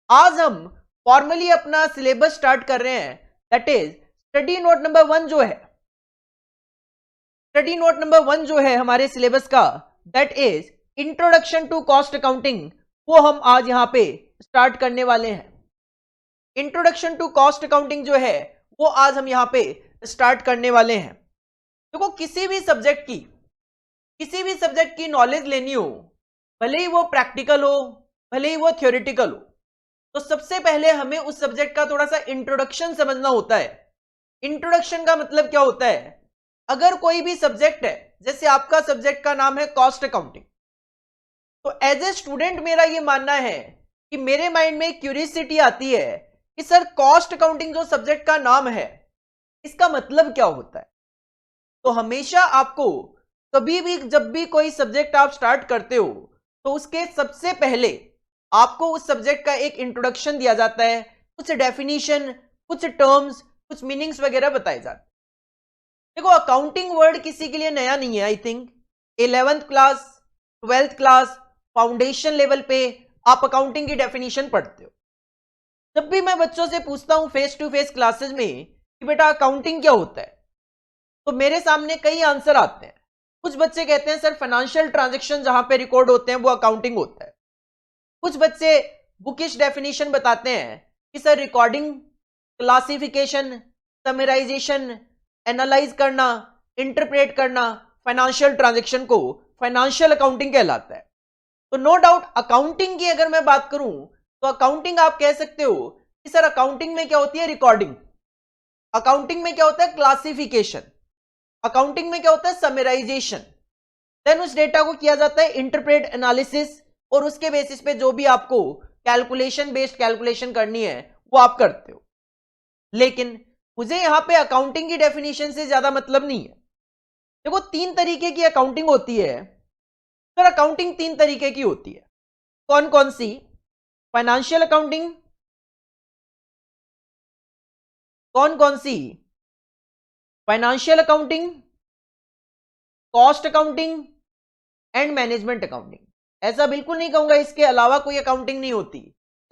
आज हम फॉर्मली अपना सिलेबस स्टार्ट कर रहे हैं, that is study note number 1 जो है, स्टडी नोट नंबर 1 जो है हमारे सिलेबस का, that is introduction to cost accounting, वो हम आज यहां पे स्टार्ट करने वाले हैं। इंट्रोडक्शन टू कॉस्ट अकाउंटिंग जो है वो आज हम यहां पे स्टार्ट करने वाले हैं। देखो, किसी भी सब्जेक्ट की नॉलेज लेनी हो, भले ही वो प्रैक्टिकल हो, भले ही वो थ्योरेटिकल हो, तो सबसे पहले हमें उस सब्जेक्ट का थोड़ा सा इंट्रोडक्शन समझना होता है। इंट्रोडक्शन का मतलब क्या होता है? अगर कोई भी सब्जेक्ट है, जैसे आपका सब्जेक्ट का नाम है कॉस्ट अकाउंटिंग, तो एज ए स्टूडेंट मेरा ये मानना है कि मेरे माइंड में क्यूरियोसिटी आती है कि सर कॉस्ट अकाउंटिंग जो सब्जेक्ट का नाम है, इसका मतलब क्या होता है। तो हमेशा आपको कभी भी जब भी कोई सब्जेक्ट आप स्टार्ट करते हो, तो उसके सबसे पहले आपको उस सब्जेक्ट का एक इंट्रोडक्शन दिया जाता है, कुछ डेफिनेशन, कुछ टर्म्स, कुछ मीनिंग्स वगैरह बताए जाते हैं। देखो, अकाउंटिंग वर्ड किसी के लिए नया नहीं है। I think 11th class, 12th class, foundation level पे आप अकाउंटिंग की डेफिनेशन पढ़ते हो। जब भी मैं बच्चों से पूछता हूं फेस टू फेस क्लासेस में कि बेटा अकाउंटिंग क्या होता है, तो मेरे सामने कई आंसर आते हैं। कुछ बच्चे कहते हैं सर फाइनेंशियल ट्रांजैक्शन जहां पे रिकॉर्ड होते हैं वो अकाउंटिंग होता है। कुछ बच्चे बुकिश डेफिनेशन बताते हैं कि sir recording, classification, summarization, analyse करना, इंटरप्रेट करना फाइनेंशियल ट्रांजैक्शन को फाइनेंशियल अकाउंटिंग कहलाता है। तो नो डाउट अकाउंटिंग की अगर मैं बात करूं, तो अकाउंटिंग आप कह सकते हो कि सर अकाउंटिंग में क्या होती है? रिकॉर्डिंग। अकाउंटिंग में क्या होता है? क्लासिफिकेशन। अकाउंटिंग में क्या होता है? समराइजेशन। देन उस डेटा को किया जाता है इंटरप्रेट, एनालिसिस, और उसके बेसिस पे जो भी आपको कैलकुलेशन बेस्ड कैलकुलेशन करनी है वो आप करते हो। लेकिन मुझे यहां पे अकाउंटिंग की डेफिनेशन से ज्यादा मतलब नहीं है। देखो, 3 तरीके की अकाउंटिंग होती है। सर अकाउंटिंग 3 तरीके की होती है, कौन कौन सी? फाइनेंशियल अकाउंटिंग, कौन कौन सी? Financial accounting, cost accounting and management accounting. ऐसा बिल्कुल नहीं कहूंगा इसके अलावा कोई अकाउंटिंग नहीं होती,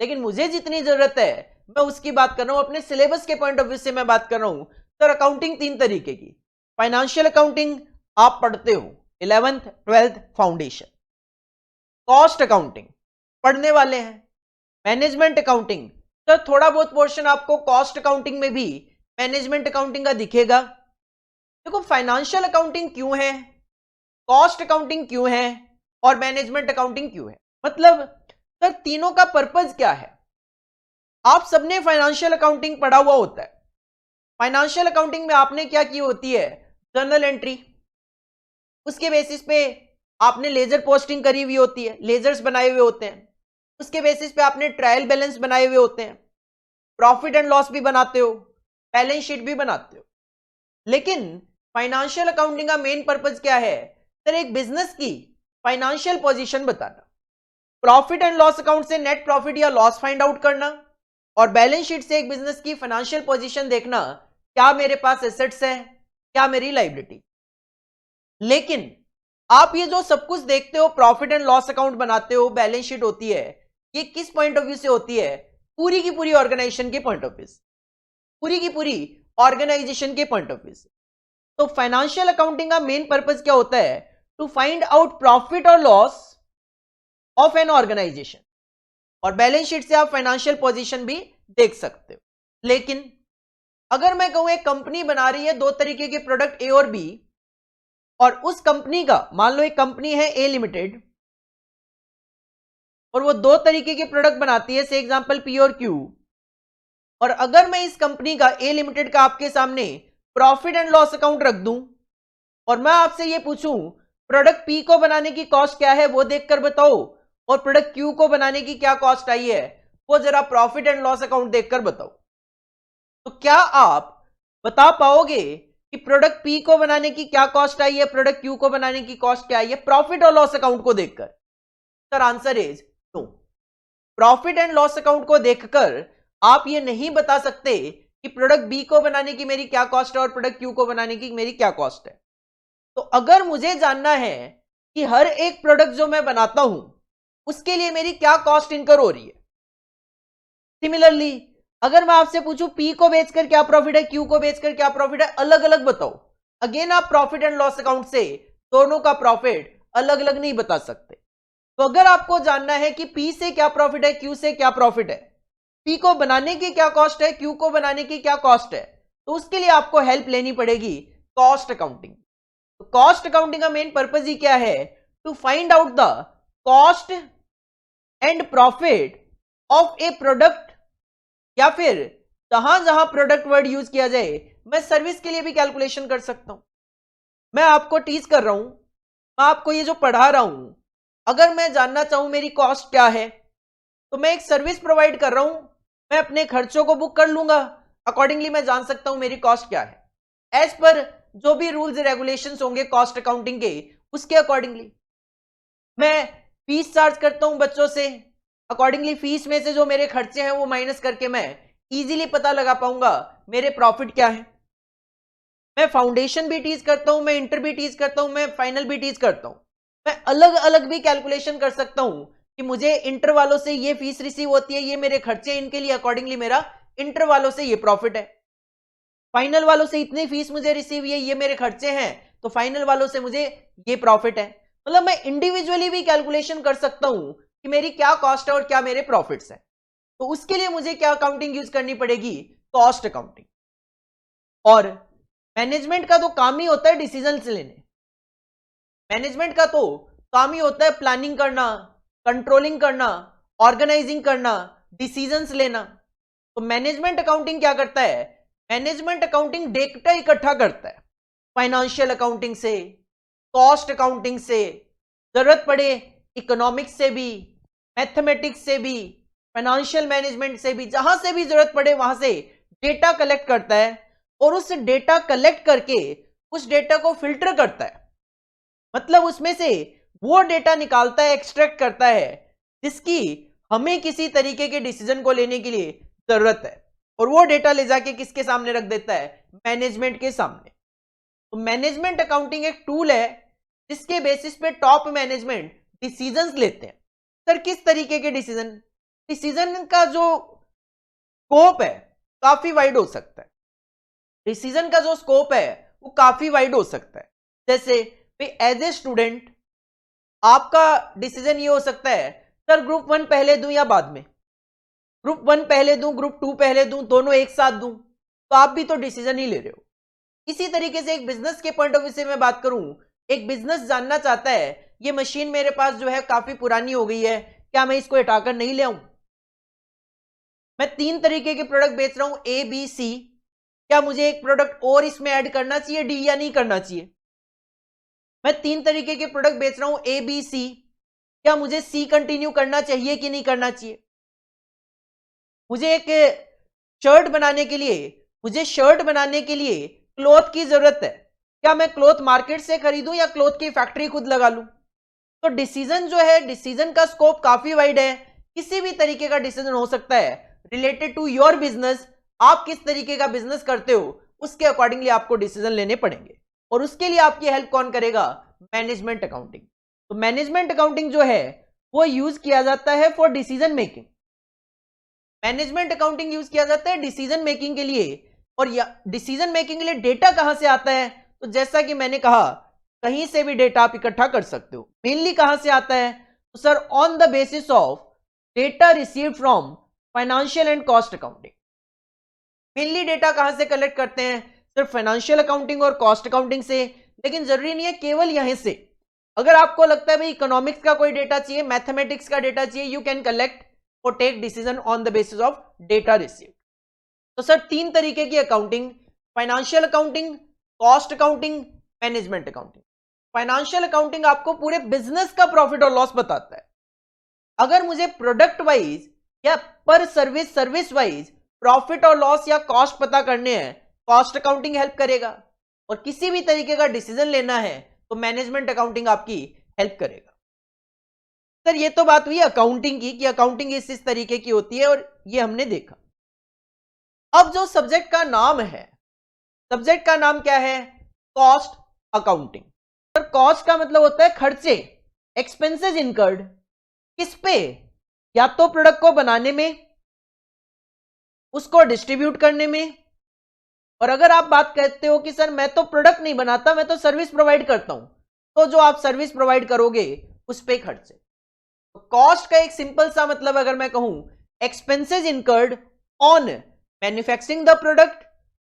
लेकिन मुझे जितनी जरूरत है मैं उसकी बात कर रहा हूं, अपने सिलेबस के पॉइंट ऑफ व्यू से मैं बात कर रहा हूं। सर अकाउंटिंग 3 तरीके की। फाइनेंशियल अकाउंटिंग आप पढ़ते हो 11th 12th foundation. Cost accounting पढ़ने वाले हैं। मैनेजमेंट अकाउंटिंग, सर थोड़ा बहुत पोर्शन आपको कॉस्ट अकाउंटिंग में भी मैनेजमेंट अकाउंटिंग का दिखेगा। देखो, फाइनेंशियल अकाउंटिंग क्यों है, कॉस्ट अकाउंटिंग क्यों है और मैनेजमेंट अकाउंटिंग क्यों है, मतलब सर तीनों का पर्पज क्या है? आप सबने फाइनेंशियल अकाउंटिंग पढ़ा हुआ होता है। फाइनेंशियल अकाउंटिंग में आपने क्या की होती है? Journal entry. उसके बेसिस पे आपने लेजर पोस्टिंग करी हुई होती है, लेजर्स बनाए हुए होते हैं। उसके बेसिस पे आपने ट्रायल बैलेंस बनाए हुए होते हैं, प्रॉफिट एंड लॉस भी बनाते हो, बैलेंस शीट भी बनाते हो। लेकिन फाइनेंशियल अकाउंटिंग का मेन पर्पज क्या है? सर एक बिजनेस की फाइनेंशियल पोजीशन बताना, प्रॉफिट एंड लॉस अकाउंट से नेट प्रॉफिट या लॉस फाइंड आउट करना, और बैलेंस शीट से एक बिजनेस की फाइनेंशियल पोजीशन देखना, क्या मेरे पास एसेट्स है, क्या मेरी लायबिलिटी। लेकिन आप ये जो सब कुछ देखते हो, प्रॉफिट एंड लॉस अकाउंट बनाते हो, बैलेंस शीट होती है, ये किस पॉइंट ऑफ व्यू से होती है? पूरी की पूरी ऑर्गेनाइजेशन के पॉइंट ऑफ व्यू से, पूरी की पूरी ऑर्गेनाइजेशन के पॉइंट ऑफ व्यू से। तो फाइनेंशियल अकाउंटिंग का मेन पर्पज क्या होता है? टू फाइंड आउट प्रॉफिट और लॉस ऑफ एन ऑर्गेनाइजेशन, और बैलेंस शीट से आप फाइनेंशियल पोजीशन भी देख सकते हो। लेकिन अगर मैं कहूं एक कंपनी बना रही है 2 तरीके के प्रोडक्ट ए और बी, और उस कंपनी का, मान लो एक कंपनी है ए लिमिटेड, और वो 2 तरीके के प्रोडक्ट बनाती है, से एग्जांपल पी और क्यू, और अगर मैं इस कंपनी का ए लिमिटेड का आपके सामने प्रॉफिट एंड लॉस अकाउंट रख दूं, और मैं आपसे ये पूछूं प्रोडक्ट पी को बनाने की कॉस्ट क्या है वो देखकर बताओ, और प्रोडक्ट क्यू को बनाने की क्या कॉस्ट आई है वो जरा प्रॉफिट एंड लॉस अकाउंट देखकर बताओ, तो क्या आप बता पाओगे कि प्रोडक्ट पी को बनाने की क्या कॉस्ट आई है, प्रोडक्ट क्यू को बनाने की कॉस्ट क्या आई है प्रॉफिट और लॉस अकाउंट को देखकर? Sir answer is no. Profit and loss account को देखकर आप ये नहीं बता सकते कि प्रोडक्ट बी को बनाने की मेरी क्या कॉस्ट है और प्रोडक्ट क्यू को बनाने की मेरी क्या कॉस्ट है। तो अगर मुझे जानना है कि हर एक प्रोडक्ट जो मैं बनाता हूं उसके लिए मेरी क्या कॉस्ट इनकर हो रही है, सिमिलरली अगर मैं आपसे पूछूं पी को बेचकर क्या प्रॉफिट है, क्यू को बेचकर क्या प्रॉफिट है, अलग अलग बताओ, अगेन आप प्रॉफिट एंड लॉस अकाउंट से दोनों का प्रॉफिट अलग अलग नहीं बता सकते। तो अगर आपको जानना है कि पी से क्या प्रॉफिट है, क्यू से क्या प्रॉफिट है, पी को बनाने की क्या कॉस्ट है, क्यू को बनाने की क्या कॉस्ट है, तो उसके लिए आपको हेल्प लेनी पड़ेगी कॉस्ट अकाउंटिंग। तो कॉस्ट अकाउंटिंग का मेन पर्पज ही क्या है, to find out the cost and profit of a product, या फिर जहां जहां प्रोडक्ट वर्ड यूज किया जाए, मैं सर्विस के लिए भी कैलकुलेशन कर सकता हूं। मैं आपको टीच कर रहा हूं, मैं आपको ये जो पढ़ा रहा हूं, अगर मैं जानना चाहूं मेरी कॉस्ट क्या है, तो मैं एक सर्विस प्रोवाइड कर रहा हूं, मैं अपने खर्चों को बुक कर लूंगा, अकॉर्डिंगली मैं जान सकता हूं मेरी कॉस्ट क्या है, एज पर जो भी रूल्स रेगुलेशंस होंगे कॉस्ट अकाउंटिंग के, उसके अकॉर्डिंगली। मैं फीस चार्ज करता हूं बच्चों से, अकॉर्डिंगली फीस में से जो मेरे खर्चे हैं वो माइनस करके मैं इजीली पता लगा पाऊंगा मेरे प्रॉफिट क्या है। मैं फाउंडेशन भी टीच करता हूं, मैं इंटर भी टीच करता हूं, मैं फाइनल भी टीच करता हूं, मैं अलग अलग भी कैलकुलेशन कर सकता हूं कि मुझे इंटर वालों से ये फीस रिसीव होती है, ये मेरे खर्चे हैं, इनके लिए अकॉर्डिंगली मेरा इंटर वालों से ये प्रॉफिट है, फाइनल वालों से इतनी फीस मुझे रिसीव है, ये मेरे खर्चे हैं, तो फाइनल वालों से मुझे ये प्रॉफिट है। मतलब मैं इंडिविजुअली भी कैलकुलेशन कर सकता हूं कि मेरी क्या कॉस्ट है और क्या मेरे प्रॉफिट्स है। तो उसके लिए मुझे क्या अकाउंटिंग यूज करनी पड़ेगी, कॉस्ट अकाउंटिंग। और मैनेजमेंट का तो काम ही होता है डिसीजन लेने, मैनेजमेंट का तो काम ही होता है प्लानिंग करना, कंट्रोलिंग करना, ऑर्गेनाइजिंग करना, डिसीजंस लेना। तो मैनेजमेंट अकाउंटिंग क्या करता है, मैनेजमेंट अकाउंटिंग डेटा इकट्ठा करता है, फाइनेंशियल अकाउंटिंग से, कॉस्ट अकाउंटिंग से, जरूरत पड़े इकोनॉमिक्स से भी, मैथमेटिक्स से भी, फाइनेंशियल मैनेजमेंट से भी, जहां से भी जरूरत पड़े वहां से डेटा कलेक्ट करता है, और उस डेटा कलेक्ट करके उस डेटा को फिल्टर करता है। मतलब उसमें से वो डेटा निकालता है, एक्सट्रैक्ट करता है, जिसकी हमें किसी तरीके के डिसीजन को लेने के लिए जरूरत है, और वो डेटा ले जाके किसके सामने रख देता है, मैनेजमेंट के सामने। तो मैनेजमेंट अकाउंटिंग एक टूल है जिसके बेसिस पे टॉप मैनेजमेंट डिसीजंस लेते हैं। सर किस तरीके के डिसीजन, डिसीजन का जो स्कोप है काफी वाइड हो सकता है, डिसीजन का जो स्कोप है वो काफी वाइड हो सकता है। जैसे एज ए स्टूडेंट आपका डिसीजन ये हो सकता है, सर ग्रुप 1 पहले दूं या बाद में, ग्रुप 1 पहले दूं, ग्रुप 2 पहले दूं, दोनों एक साथ दूं, तो आप भी तो डिसीजन ही ले रहे हो। इसी तरीके से एक बिजनेस के पॉइंट ऑफ व्यू से मैं बात करूं, एक बिजनेस जानना चाहता है ये मशीन मेरे पास जो है काफी पुरानी हो गई है, क्या मैं इसको हटाकर नहीं ले आऊं, मैं 3 तरीके के प्रोडक्ट बेच रहा हूं ए बी सी, क्या मुझे एक प्रोडक्ट और इसमें ऐड करना चाहिए डी या नहीं करना चाहिए, मैं 3 तरीके के प्रोडक्ट बेच रहा हूं ए बी सी, क्या मुझे सी कंटिन्यू करना चाहिए कि नहीं करना चाहिए, मुझे एक शर्ट बनाने के लिए, मुझे शर्ट बनाने के लिए क्लॉथ की जरूरत है, क्या मैं क्लॉथ मार्केट से खरीदूं या क्लॉथ की फैक्ट्री खुद लगा लूं। तो डिसीजन जो है, डिसीजन का स्कोप काफी वाइड है, किसी भी तरीके का डिसीजन हो सकता है रिलेटेड टू योर बिजनेस, आप किस तरीके का बिजनेस करते हो उसके अकॉर्डिंगली आपको डिसीजन लेने पड़ेंगे, और उसके लिए आपकी हेल्प कौन करेगा, मैनेजमेंट अकाउंटिंग। तो मैनेजमेंट अकाउंटिंग जो है वो यूज किया जाता है for decision making, management accounting use किया जाता है डिसीजन मेकिंग के लिए। और डिसीजन मेकिंग के लिए डेटा कहां से आता है, तो जैसा कि मैंने कहा कहीं से भी डेटा आप इकट्ठा कर सकते हो, मेनली कहां से आता है, तो sir on the basis of data received from financial and cost accounting. Mainly data कहां से कलेक्ट करते हैं, सिर्फ फाइनेंशियल अकाउंटिंग और कॉस्ट अकाउंटिंग से, लेकिन जरूरी नहीं है केवल यहीं से। अगर आपको लगता है भाई इकोनॉमिक्स का कोई डेटा चाहिए, मैथमेटिक्स का डेटा चाहिए, यू कैन कलेक्ट और take decision on the basis of data received. तो सर 3 तरीके की accounting, financial accounting, cost accounting, management accounting. Financial accounting आपको पूरे बिजनेस का प्रॉफिट और लॉस बताता है। अगर मुझे प्रोडक्ट वाइज या पर सर्विस, सर्विस वाइज प्रॉफिट और लॉस या कॉस्ट पता करने हैं, कॉस्ट अकाउंटिंग हेल्प करेगा। और किसी भी तरीके का डिसीजन लेना है तो मैनेजमेंट अकाउंटिंग आपकी हेल्प करेगा। सर ये तो बात हुई अकाउंटिंग की, कि अकाउंटिंग इस तरीके की होती है, और ये हमने देखा। अब जो सब्जेक्ट का नाम है, सब्जेक्ट का नाम क्या है, कॉस्ट अकाउंटिंग। सर कॉस्ट का मतलब होता है खर्चे, एक्सपेंसेस इनकर्ड, किस पे, या तो प्रोडक्ट को बनाने में, उसको डिस्ट्रीब्यूट करने में, और अगर आप बात करते हो कि सर मैं तो प्रोडक्ट नहीं बनाता, मैं तो सर्विस प्रोवाइड करता हूं, तो जो आप सर्विस प्रोवाइड करोगे उस पे खर्च है। तो कॉस्ट का एक सिंपल सा मतलब अगर मैं कहूं, expenses incurred on manufacturing the product,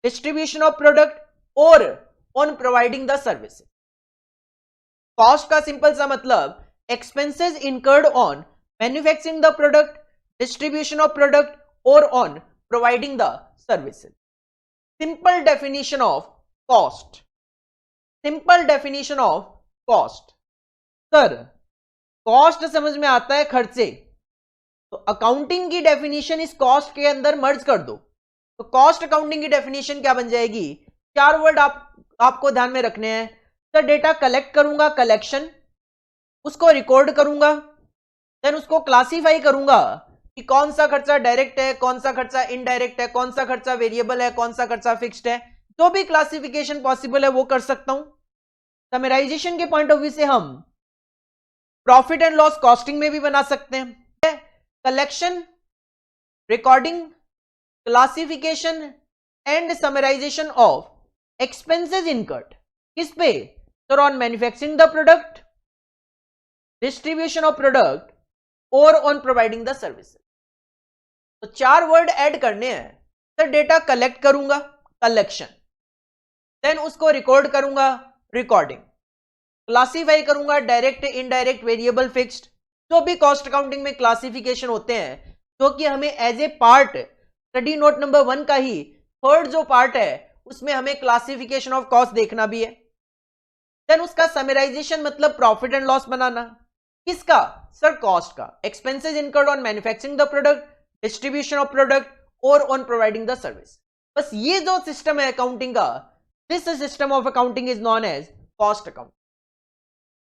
distribution of product और on providing the service. Cost का सिंपल सा मतलब expenses incurred on manufacturing the product, distribution of product और on providing the services. Simple definition of cost, simple definition of cost. Sir cost समझ में आता है खर्चे, तो अकाउंटिंग की डेफिनेशन इस कॉस्ट के अंदर मर्ज कर दो, तो कॉस्ट अकाउंटिंग की डेफिनेशन क्या बन जाएगी? 4 वर्ड आपको ध्यान में रखने हैं। सर डेटा कलेक्ट करूंगा, कलेक्शन, उसको रिकॉर्ड करूंगा, देन उसको क्लासीफाई करूंगा कि कौन सा खर्चा डायरेक्ट है, कौन सा खर्चा इनडायरेक्ट है, कौन सा खर्चा वेरिएबल है, कौन सा खर्चा फिक्स्ड है, जो भी क्लासिफिकेशन पॉसिबल है वो कर सकता हूं। समराइजेशन के पॉइंट ऑफ व्यू से हम प्रॉफिट एंड लॉस कॉस्टिंग में भी बना सकते हैं। Collection, recording, classification and summarization of expenses incurred, किस पे? Sir on manufacturing the product, distribution of product और ऑन प्रोवाइडिंग द सर्विस। तो 4 वर्ड ऐड करने हैं। सर डेटा कलेक्ट करूंगा, कलेक्शन, देन उसको रिकॉर्ड करूंगा, रिकॉर्डिंग, क्लासीफाई करूंगा, डायरेक्ट, इनडायरेक्ट, वेरिएबल, फिक्स्ड, जो भी कॉस्ट अकाउंटिंग में क्लासिफिकेशन होते हैं, जो कि हमें as a part study note number 1 का ही थर्ड जो पार्ट है उसमें हमें क्लासिफिकेशन ऑफ कॉस्ट देखना भी है। देन उसका समराइजेशन मतलब प्रॉफिट एंड लॉस बनाना, किसका? सर कॉस्ट का, expenses incurred on manufacturing the product, distribution of product और ऑन प्रोवाइडिंग द सर्विस। बस ये जो सिस्टम है अकाउंटिंग का, this system of accounting is known as cost accounting.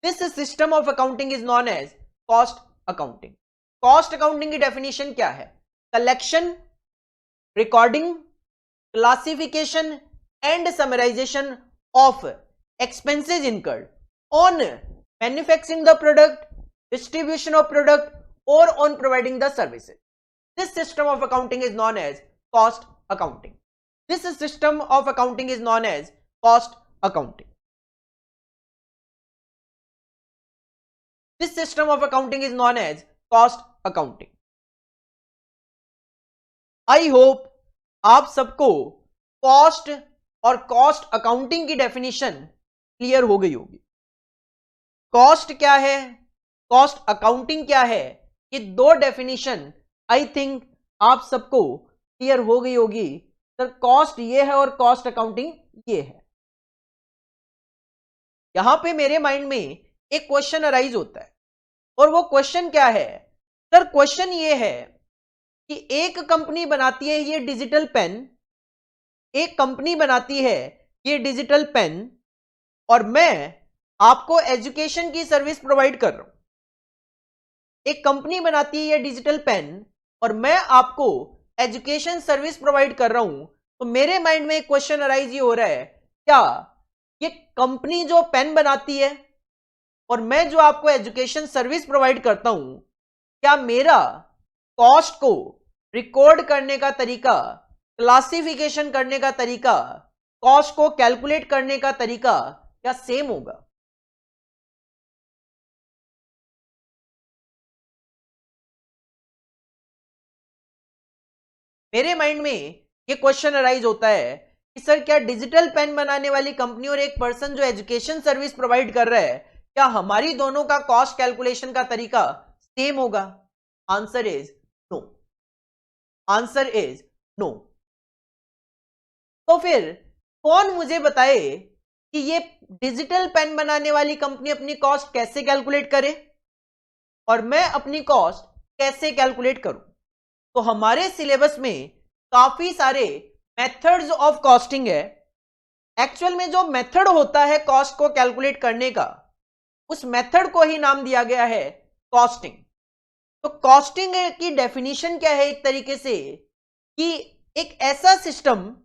This system of accounting is known as cost accounting. Cost accounting की definition क्या है? Collection, recording, classification and summarization of expenses incurred on manufacturing the product, distribution of product or on providing the services. This system of accounting is known as cost accounting. This system of accounting is known as cost accounting. This system of accounting is known as cost accounting. I hope आप सबको cost और cost accounting की definition clear हो गई होगी। Cost क्या है, cost accounting क्या है, ये दो डेफिनेशन आई थिंक आप सबको क्लियर हो गई होगी। सर कॉस्ट ये है और कॉस्ट अकाउंटिंग ये है। यहां पे मेरे माइंड में एक क्वेश्चन अराइज होता है, और वो क्वेश्चन क्या है? सर क्वेश्चन ये है कि एक कंपनी बनाती है ये डिजिटल पेन, एक कंपनी बनाती है ये डिजिटल पेन, और मैं आपको एजुकेशन की सर्विस प्रोवाइड कर रहा हूं। एक कंपनी बनाती है ये डिजिटल पेन और मैं आपको एजुकेशन सर्विस प्रोवाइड कर रहा हूं, तो मेरे माइंड में एक क्वेश्चन अराइज ये हो रहा है, क्या ये कंपनी जो पेन बनाती है और मैं जो आपको एजुकेशन सर्विस प्रोवाइड करता हूं, क्या मेरा कॉस्ट को रिकॉर्ड करने का तरीका, क्लासिफिकेशन करने का तरीका, कॉस्ट को कैलकुलेट करने का तरीका क्या सेम होगा? मेरे माइंड में ये क्वेश्चन अराइज होता है कि सर क्या डिजिटल पेन बनाने वाली कंपनी और एक पर्सन जो एजुकेशन सर्विस प्रोवाइड कर रहा है, क्या हमारी दोनों का कॉस्ट कैलकुलेशन का तरीका सेम होगा? Answer is no. Answer is no. तो फिर कौन मुझे बताए कि ये डिजिटल पेन बनाने वाली कंपनी अपनी कॉस्ट कैसे कैलकुलेट करे और मैं अपनी कॉस्ट कैसे कैलकुलेट करूं? तो हमारे सिलेबस में काफी सारे मेथड्स ऑफ कॉस्टिंग है। एक्चुअल में जो मेथड होता है कॉस्ट को कैलकुलेट करने का, उस मेथड को ही नाम दिया गया है कॉस्टिंग। तो कॉस्टिंग की डेफिनेशन क्या है? एक तरीके से कि एक ऐसा सिस्टम,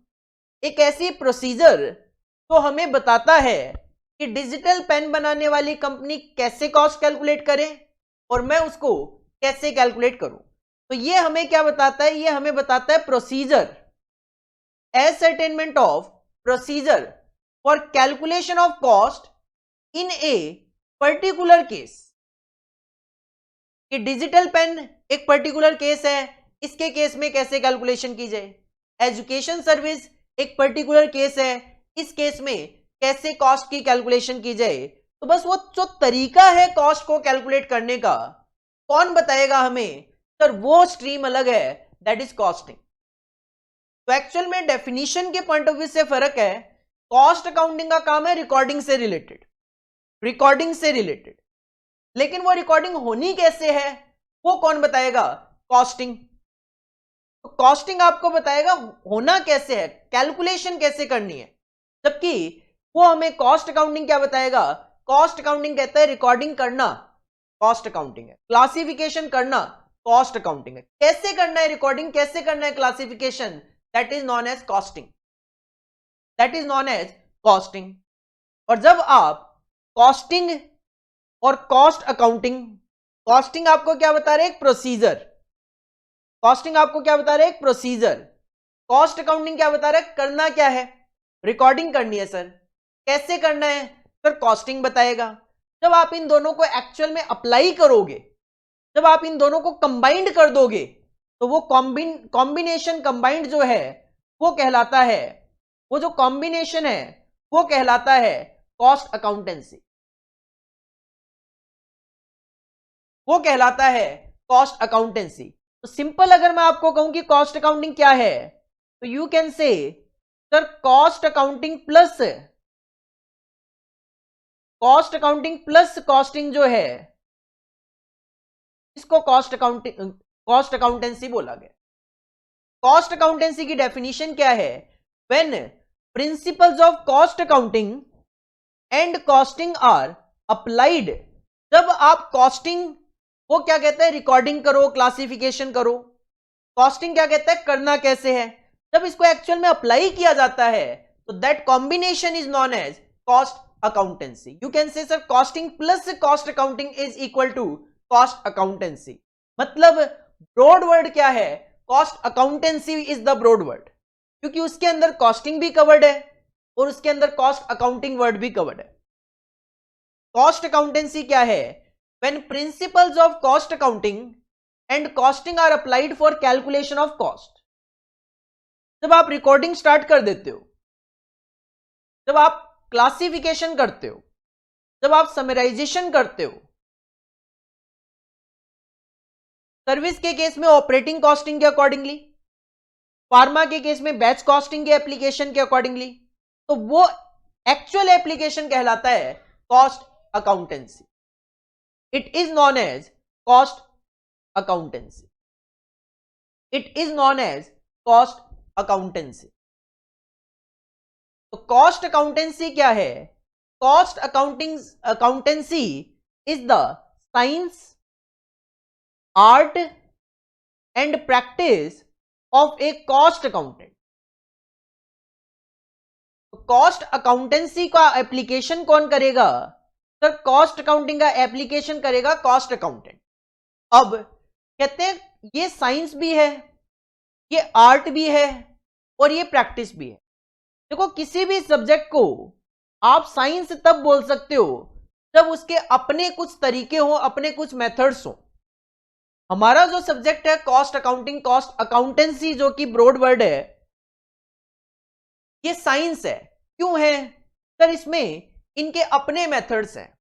एक ऐसी प्रोसीजर तो हमें बताता है कि डिजिटल पेन बनाने वाली कंपनी कैसे कॉस्ट कैलकुलेट करे और मैं उसको कैसे कैलकुलेट करूं। तो ये हमें क्या बताता है, ये हमें बताता है procedure, ascertainment of procedure for calculation of cost in a particular case। कि डिजिटल पेन एक पर्टिकुलर केस है, इसके केस में कैसे कैलकुलेशन की जाए। एजुकेशन सर्विस एक पर्टिकुलर केस है, इस केस में कैसे कॉस्ट की कैलकुलेशन की जाए। तो बस वो जो तरीका है कॉस्ट को कैलकुलेट करने का, कौन बताएगा हमें, सर वो स्ट्रीम अलग है, दैट इज कॉस्टिंग। तो एक्चुअल में डेफिनेशन के पॉइंट ऑफ व्यू से फर्क है। कॉस्ट अकाउंटिंग का काम है रिकॉर्डिंग से रिलेटेड, लेकिन वो रिकॉर्डिंग होनी कैसे है वो कौन बताएगा, कॉस्टिंग। तो कॉस्टिंग आपको बताएगा होना कैसे है, कैलकुलेशन कैसे करनी है, जबकि वो हमें कॉस्ट अकाउंटिंग क्या बताएगा। कॉस्ट अकाउंटिंग कहता है रिकॉर्डिंग करना, कॉस्ट अकाउंटिंग है। क्लासिफिकेशन करना, कॉस्ट अकाउंटिंग है। कैसे करना है रिकॉर्डिंग, कैसे करना है classification, that is known as costing, that is known as costing. और जब आप कॉस्टिंग और कॉस्ट अकाउंटिंग, कॉस्टिंग आपको क्या बता रहे हैं, एक प्रोसीजर, कॉस्टिंग आपको क्या बता रहे हैं, एक प्रोसीजर। कॉस्ट अकाउंटिंग क्या बता रहा है, करना क्या है, रिकॉर्डिंग करनी है। सर कैसे करना है, सर कॉस्टिंग बताएगा। जब आप इन दोनों को एक्चुअल में अप्लाई करोगे, जब आप इन दोनों को कंबाइंड कर दोगे, तो वो कॉम्बिनेशन कंबाइंड जो है वो कहलाता है, वो जो कॉम्बिनेशन है वो कहलाता है कॉस्ट अकाउंटेंसी, वो कहलाता है कॉस्ट अकाउंटेंसी। तो सिंपल अगर मैं आपको कहूं कि कॉस्ट अकाउंटिंग क्या है, तो you can say sir cost accounting plus costing जो है इसको कॉस्ट अकाउंटेंसी बोला गया। कॉस्ट अकाउंटेंसी की डेफिनेशन क्या है, when principles of cost accounting and costing are applied. जब आप कॉस्टिंग, वो क्या कहता है, रिकॉर्डिंग करो, क्लासिफिकेशन करो। कॉस्टिंग क्या कहता है, करना कैसे है। जब इसको एक्चुअल में अप्लाई किया जाता है तो that combination is known as cost accountancy. You can say sir costing plus cost accounting is equal to cost accountancy. मतलब ब्रॉड वर्ड क्या है, cost accountancy is the broad word, क्योंकि उसके अंदर कॉस्टिंग भी कवर्ड है और उसके अंदर कॉस्ट अकाउंटिंग वर्ड भी कवर्ड है। कॉस्ट अकाउंटेंसी क्या है, when principles of cost accounting and costing are applied for calculation of cost। जब आप रिकॉर्डिंग स्टार्ट कर देते हो, जब आप क्लासिफिकेशन करते हो, जब आप समराइजेशन करते हो, सर्विस के केस में ऑपरेटिंग कॉस्टिंग के अकॉर्डिंगली, फार्मा के केस में बैच कॉस्टिंग के एप्लीकेशन के अकॉर्डिंगली, तो वो एक्चुअल एप्लीकेशन कहलाता है cost accountancy. It is known as cost accountancy. It is known as cost accountancy. तो cost accountancy क्या है, cost accountancy is the science, art and practice of a cost accountant। तो cost accountancy का application कौन करेगा, sir cost accounting का application करेगा cost accountant. अब कहते हैं ये साइंस भी है, ये आर्ट भी है और ये प्रैक्टिस भी है। देखो किसी भी सब्जेक्ट को आप साइंस तब बोल सकते हो जब उसके अपने कुछ तरीके हो, अपने कुछ मेथड्स हो। हमारा जो सब्जेक्ट है कॉस्ट अकाउंटिंग, कॉस्ट अकाउंटेंसी जो कि ब्रॉड वर्ड है, ये साइंस है। क्यों है सर, इसमें इनके अपने मेथड्स हैं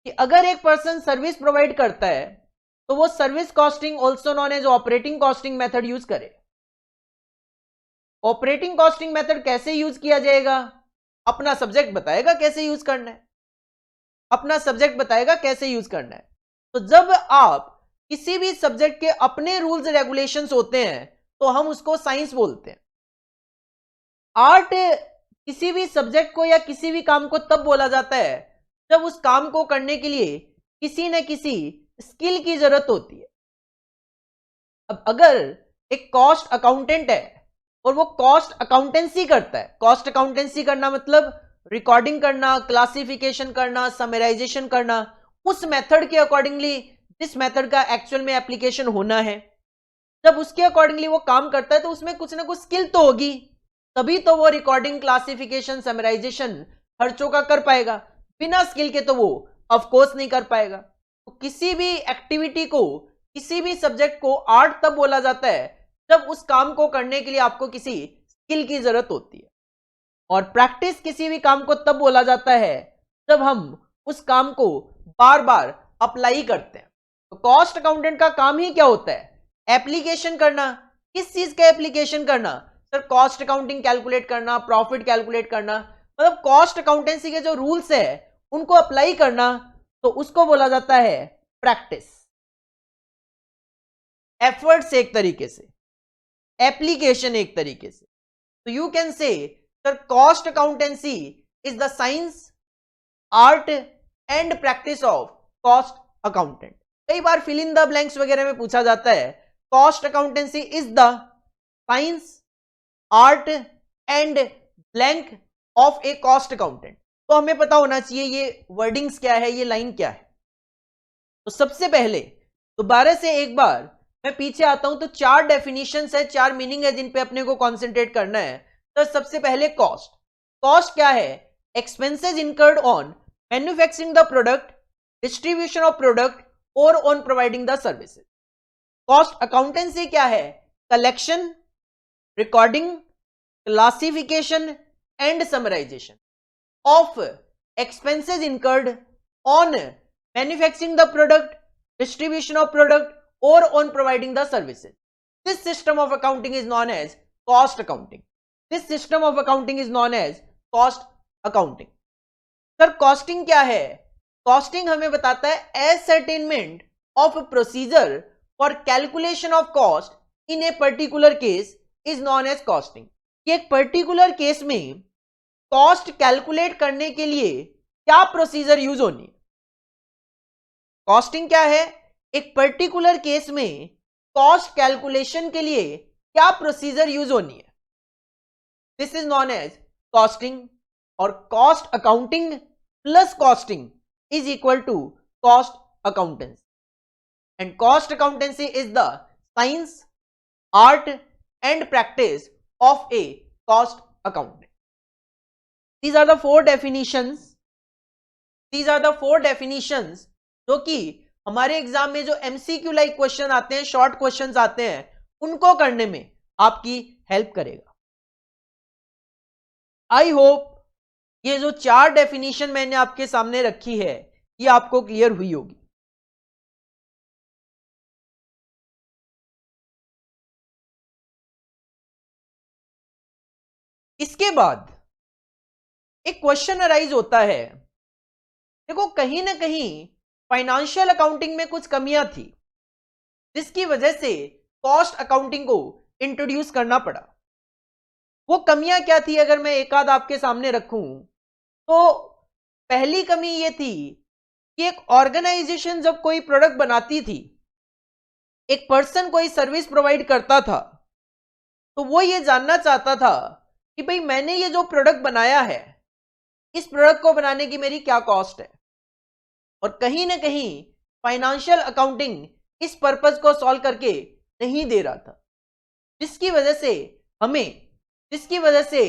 कि अगर एक पर्सन सर्विस प्रोवाइड करता है तो वो service costing also known as operating costing method use करे। ऑपरेटिंग कॉस्टिंग मेथड कैसे यूज किया जाएगा, अपना सब्जेक्ट बताएगा कैसे यूज करना है, अपना सब्जेक्ट बताएगा कैसे यूज करना है। तो जब आप किसी भी सब्जेक्ट के अपने रूल्स रेगुलेशंस होते हैं तो हम उसको साइंस बोलते हैं। आर्ट किसी भी सब्जेक्ट को या किसी भी काम को तब बोला जाता है जब उस काम को करने के लिए किसी न किसी स्किल की जरूरत होती है। अब अगर एक कॉस्ट अकाउंटेंट है और वो कॉस्ट अकाउंटेंसी करता है, कॉस्ट अकाउंटेंसी करना मतलब रिकॉर्डिंग करना, क्लासिफिकेशन करना, समराइजेशन करना, उस मेथड के अकॉर्डिंगली जिस मेथड का एक्चुअल में एप्लीकेशन होना है, जब उसके अकॉर्डिंगली वो काम करता है तो उसमें कुछ ना कुछ स्किल तो होगी, तभी तो वो रिकॉर्डिंग, क्लासिफिकेशन, समराइजेशन खर्चों का कर पाएगा। बिना स्किल के तो वो ऑफ कोर्स नहीं कर पाएगा। तो किसी भी एक्टिविटी को, किसी भी सब्जेक्ट को आर्ट तब बोला जाता है जब उस काम को करने के लिए आपको किसी स्किल की जरूरत होती है, और प्रैक्टिस किसी भी काम को तब बोला जाता है जब हम उस काम को बार बार अप्लाई करते हैं। तो कॉस्ट अकाउंटेंट का काम ही क्या होता है? एप्लीकेशन करना। किस चीज का एप्लीकेशन करना? सर कॉस्ट अकाउंटिंग कैलकुलेट करना, प्रॉफिट कैलकुलेट करना, मतलब कॉस्ट अकाउंटेंसी के जो रूल्स है उनको अप्लाई करना, तो उसको बोला जाता है प्रैक्टिस। एफर्ट्स एक तरीके से, एप्लीकेशन एक तरीके से। तो you can say sir cost accountancy is the science, art and practice of cost accountant. कई बार फिल इन द ब्लैंक्स वगैरह में पूछा जाता है cost accountancy is the science, art and blank of a cost accountant. तो हमें पता होना चाहिए ये वर्डिंग्स क्या है, ये लाइन क्या है। तो सबसे पहले दोबारा से एक बार मैं पीछे आता हूं, तो 4 डेफिनेशंस है, 4 मीनिंग है जिन पे अपने को कॉन्सेंट्रेट करना है। तो सबसे पहले कॉस्ट। कॉस्ट क्या है? Expenses incurred on manufacturing the product, distribution of product और on providing the services. Cost accountancy क्या है? Collection, recording, classification and summarization of expenses incurred on manufacturing the product, distribution of product or on providing the services. This system of accounting is known as cost accounting. This system of accounting is known as cost accounting. Sir costing क्या है? Costing हमें बताता है ascertainment of a procedure for calculation of cost in a particular case is known as costing. कि एक particular case में cost calculate करने के लिए क्या प्रोसीजर यूज होनी है। कॉस्टिंग क्या है? एक पर्टिकुलर केस में कॉस्ट कैलकुलेशन के लिए क्या प्रोसीजर यूज होनी है, this is known as costing. और cost accounting plus costing is equal to cost accountancy, and cost accountancy is the science, art and practice of a cost accountant. These are the 4 definitions. These are the 4 definitions जो कि हमारे exam में जो MCQ like question आते हैं, short questions आते हैं, उनको करने में आपकी हेल्प करेगा। आई होप ये जो 4 डेफिनेशन मैंने आपके सामने रखी है ये आपको क्लियर हुई होगी। इसके बाद एक क्वेश्चन अराइज होता है, देखो कहीं ना कहीं फाइनेंशियल अकाउंटिंग में कुछ कमियां थी जिसकी वजह से कॉस्ट अकाउंटिंग को इंट्रोड्यूस करना पड़ा। वो कमियां क्या थी अगर मैं एक आध आपके सामने रखूं, तो पहली कमी ये थी कि एक ऑर्गेनाइजेशन जब कोई प्रोडक्ट बनाती थी, एक पर्सन कोई सर्विस प्रोवाइड करता था, तो वो ये जानना चाहता था कि भाई मैंने ये जो प्रोडक्ट बनाया है, इस प्रोडक्ट को बनाने की मेरी क्या कॉस्ट है। और कहीं ना कहीं फाइनेंशियल अकाउंटिंग इस पर्पस को सॉल्व करके नहीं दे रहा था, जिसकी वजह से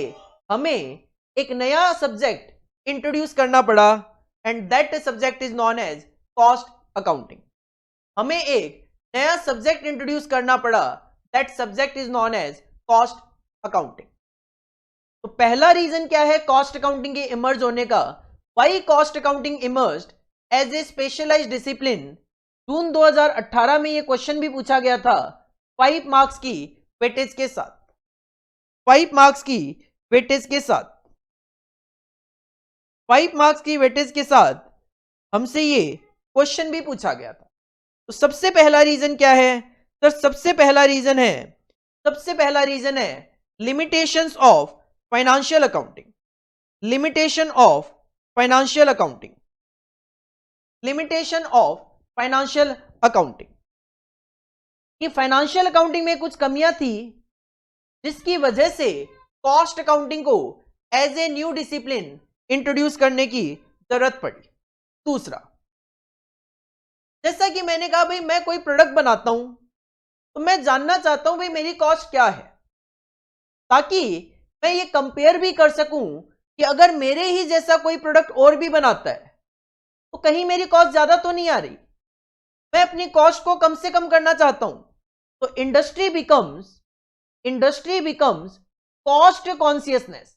हमें एक नया सब्जेक्ट इंट्रोड्यूस करना पड़ा, and that subject is known as cost accounting. हमें एक नया सब्जेक्ट इंट्रोड्यूस करना पड़ा, that subject is known as cost accounting. तो पहला रीजन क्या है कॉस्ट अकाउंटिंग के इमर्ज होने का? Why cost accounting emerged as a specialised discipline. June 2018 में ये क्वेश्चन भी पूछा गया था 5 मार्क्स की वेटेज के साथ, 5 मार्क्स की वेटेज के साथ, 5 मार्क्स की वेटेज के साथ हमसे ये क्वेश्चन भी पूछा गया था। तो सबसे पहला रीजन क्या है सर? सबसे पहला रीजन है limitations of financial accounting. Limitation of financial accounting, limitation of financial accounting. कि फाइनेंशियल अकाउंटिंग में कुछ कमियां थी जिसकी वजह से कॉस्ट अकाउंटिंग को as a new discipline introduce करने की जरूरत पड़ी। दूसरा, जैसा कि मैंने कहा भाई मैं कोई प्रोडक्ट बनाता हूं, तो मैं जानना चाहता हूं भाई मेरी कॉस्ट क्या है, ताकि मैं ये कंपेयर भी कर सकूं कि अगर मेरे ही जैसा कोई प्रोडक्ट और भी बनाता है तो कहीं मेरी कॉस्ट ज्यादा तो नहीं आ रही। मैं अपनी कॉस्ट को कम से कम करना चाहता हूं। तो industry becomes cost consciousness.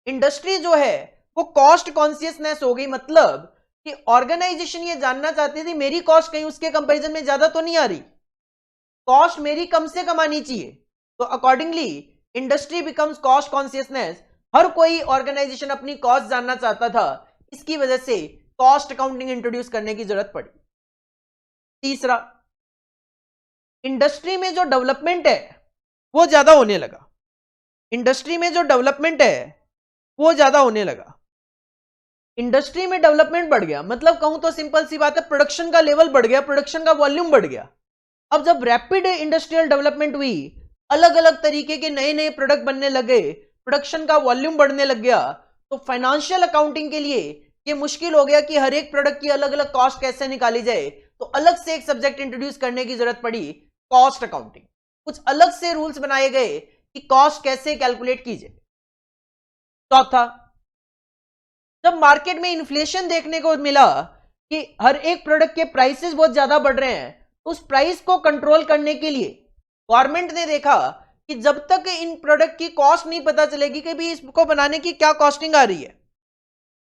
Industry जो है वो कॉस्ट कॉन्शियसनेस हो गई, मतलब कि ऑर्गेनाइजेशन ये जानना चाहती थी मेरी कॉस्ट कहीं उसके कंपैरिजन में ज्यादा तो नहीं आ रही, कॉस्ट मेरी कम से कम आनी चाहिए। तो accordingly industry becomes cost consciousness. हर कोई ऑर्गेनाइजेशन अपनी कॉस्ट जानना चाहता था, इसकी वजह से कॉस्ट अकाउंटिंग इंट्रोड्यूस करने की जरूरत पड़ी। तीसरा, इंडस्ट्री में जो डेवलपमेंट है वो ज्यादा होने लगा। इंडस्ट्री में जो डेवलपमेंट है वो ज्यादा होने लगा। इंडस्ट्री में डेवलपमेंट बढ़ गया, मतलब कहूं तो सिंपल सी बात है, प्रोडक्शन का लेवल बढ़ गया, प्रोडक्शन का वॉल्यूम बढ़ गया। अब जब रैपिड इंडस्ट्रियल डेवलपमेंट हुई, अलग अलग तरीके के नए नए प्रोडक्ट बनने लगे, प्रोडक्शन का वॉल्यूम बढ़ने लग गया, तो फाइनेंशियल अकाउंटिंग के लिए ये मुश्किल हो गया कि हर एक प्रोडक्ट की अलग अलग कॉस्ट कैसे निकाली जाए। तो अलग से एक सब्जेक्ट इंट्रोड्यूस करने की जरूरत पड़ी, कॉस्ट अकाउंटिंग। कुछ अलग से रूल्स बनाए गए कि कॉस्ट कैसे कैलकुलेट की जाए। चौथा, जब मार्केट में इन्फ्लेशन देखने को मिला कि हर एक प्रोडक्ट के प्राइसेस बहुत ज्यादा बढ़ रहे हैं, तो उस प्राइस को कंट्रोल करने के लिए गवर्नमेंट ने देखा कि जब तक इन प्रोडक्ट की कॉस्ट नहीं पता चलेगी कि भी इसको बनाने की क्या कॉस्टिंग आ रही है,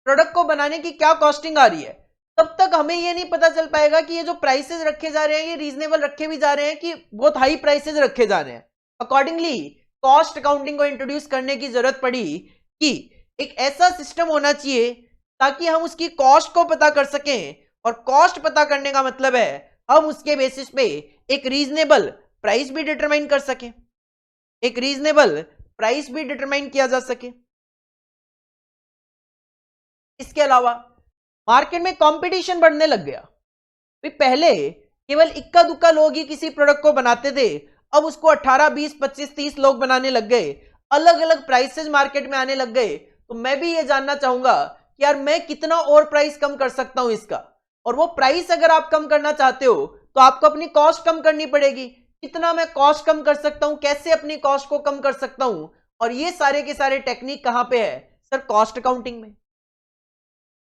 प्रोडक्ट को बनाने की क्या कॉस्टिंग आ रही है, तब तक हमें यह नहीं पता चल पाएगा कि ये जो प्राइसेस रखे जा रहे हैं ये रीजनेबल रखे भी जा रहे हैं कि बहुत हाई प्राइसेस रखे जा रहे हैं। अकॉर्डिंगली कॉस्ट अकाउंटिंग को इंट्रोड्यूस करने की जरूरत पड़ी कि एक ऐसा सिस्टम होना चाहिए ताकि हम उसकी कॉस्ट को पता कर सकें, और कॉस्ट पता करने का मतलब है हम उसके बेसिस पे एक रीजनेबल प्राइस भी डिटरमाइन कर सकें, एक रीजनेबल प्राइस भी डिटरमाइन किया जा सके। इसके अलावा मार्केट में कंपटीशन बढ़ने लग गया। पहले केवल इक्का दुक्का लोग ही किसी प्रोडक्ट को बनाते थे, अब उसको 18, 20, 25, 30 लोग बनाने लग गए, अलग अलग प्राइसेस मार्केट में आने लग गए। तो मैं भी ये जानना चाहूंगा कि यार मैं कितना और प्राइस कम कर सकता हूं इसका, और वो प्राइस अगर आप कम करना चाहते हो तो आपको अपनी कॉस्ट कम करनी पड़ेगी। कितना मैं कॉस्ट कम कर सकता हूं, कैसे अपनी कॉस्ट को कम कर सकता हूं, और ये सारे के सारे टेक्निक कहां पे है सर, कॉस्ट अकाउंटिंग में।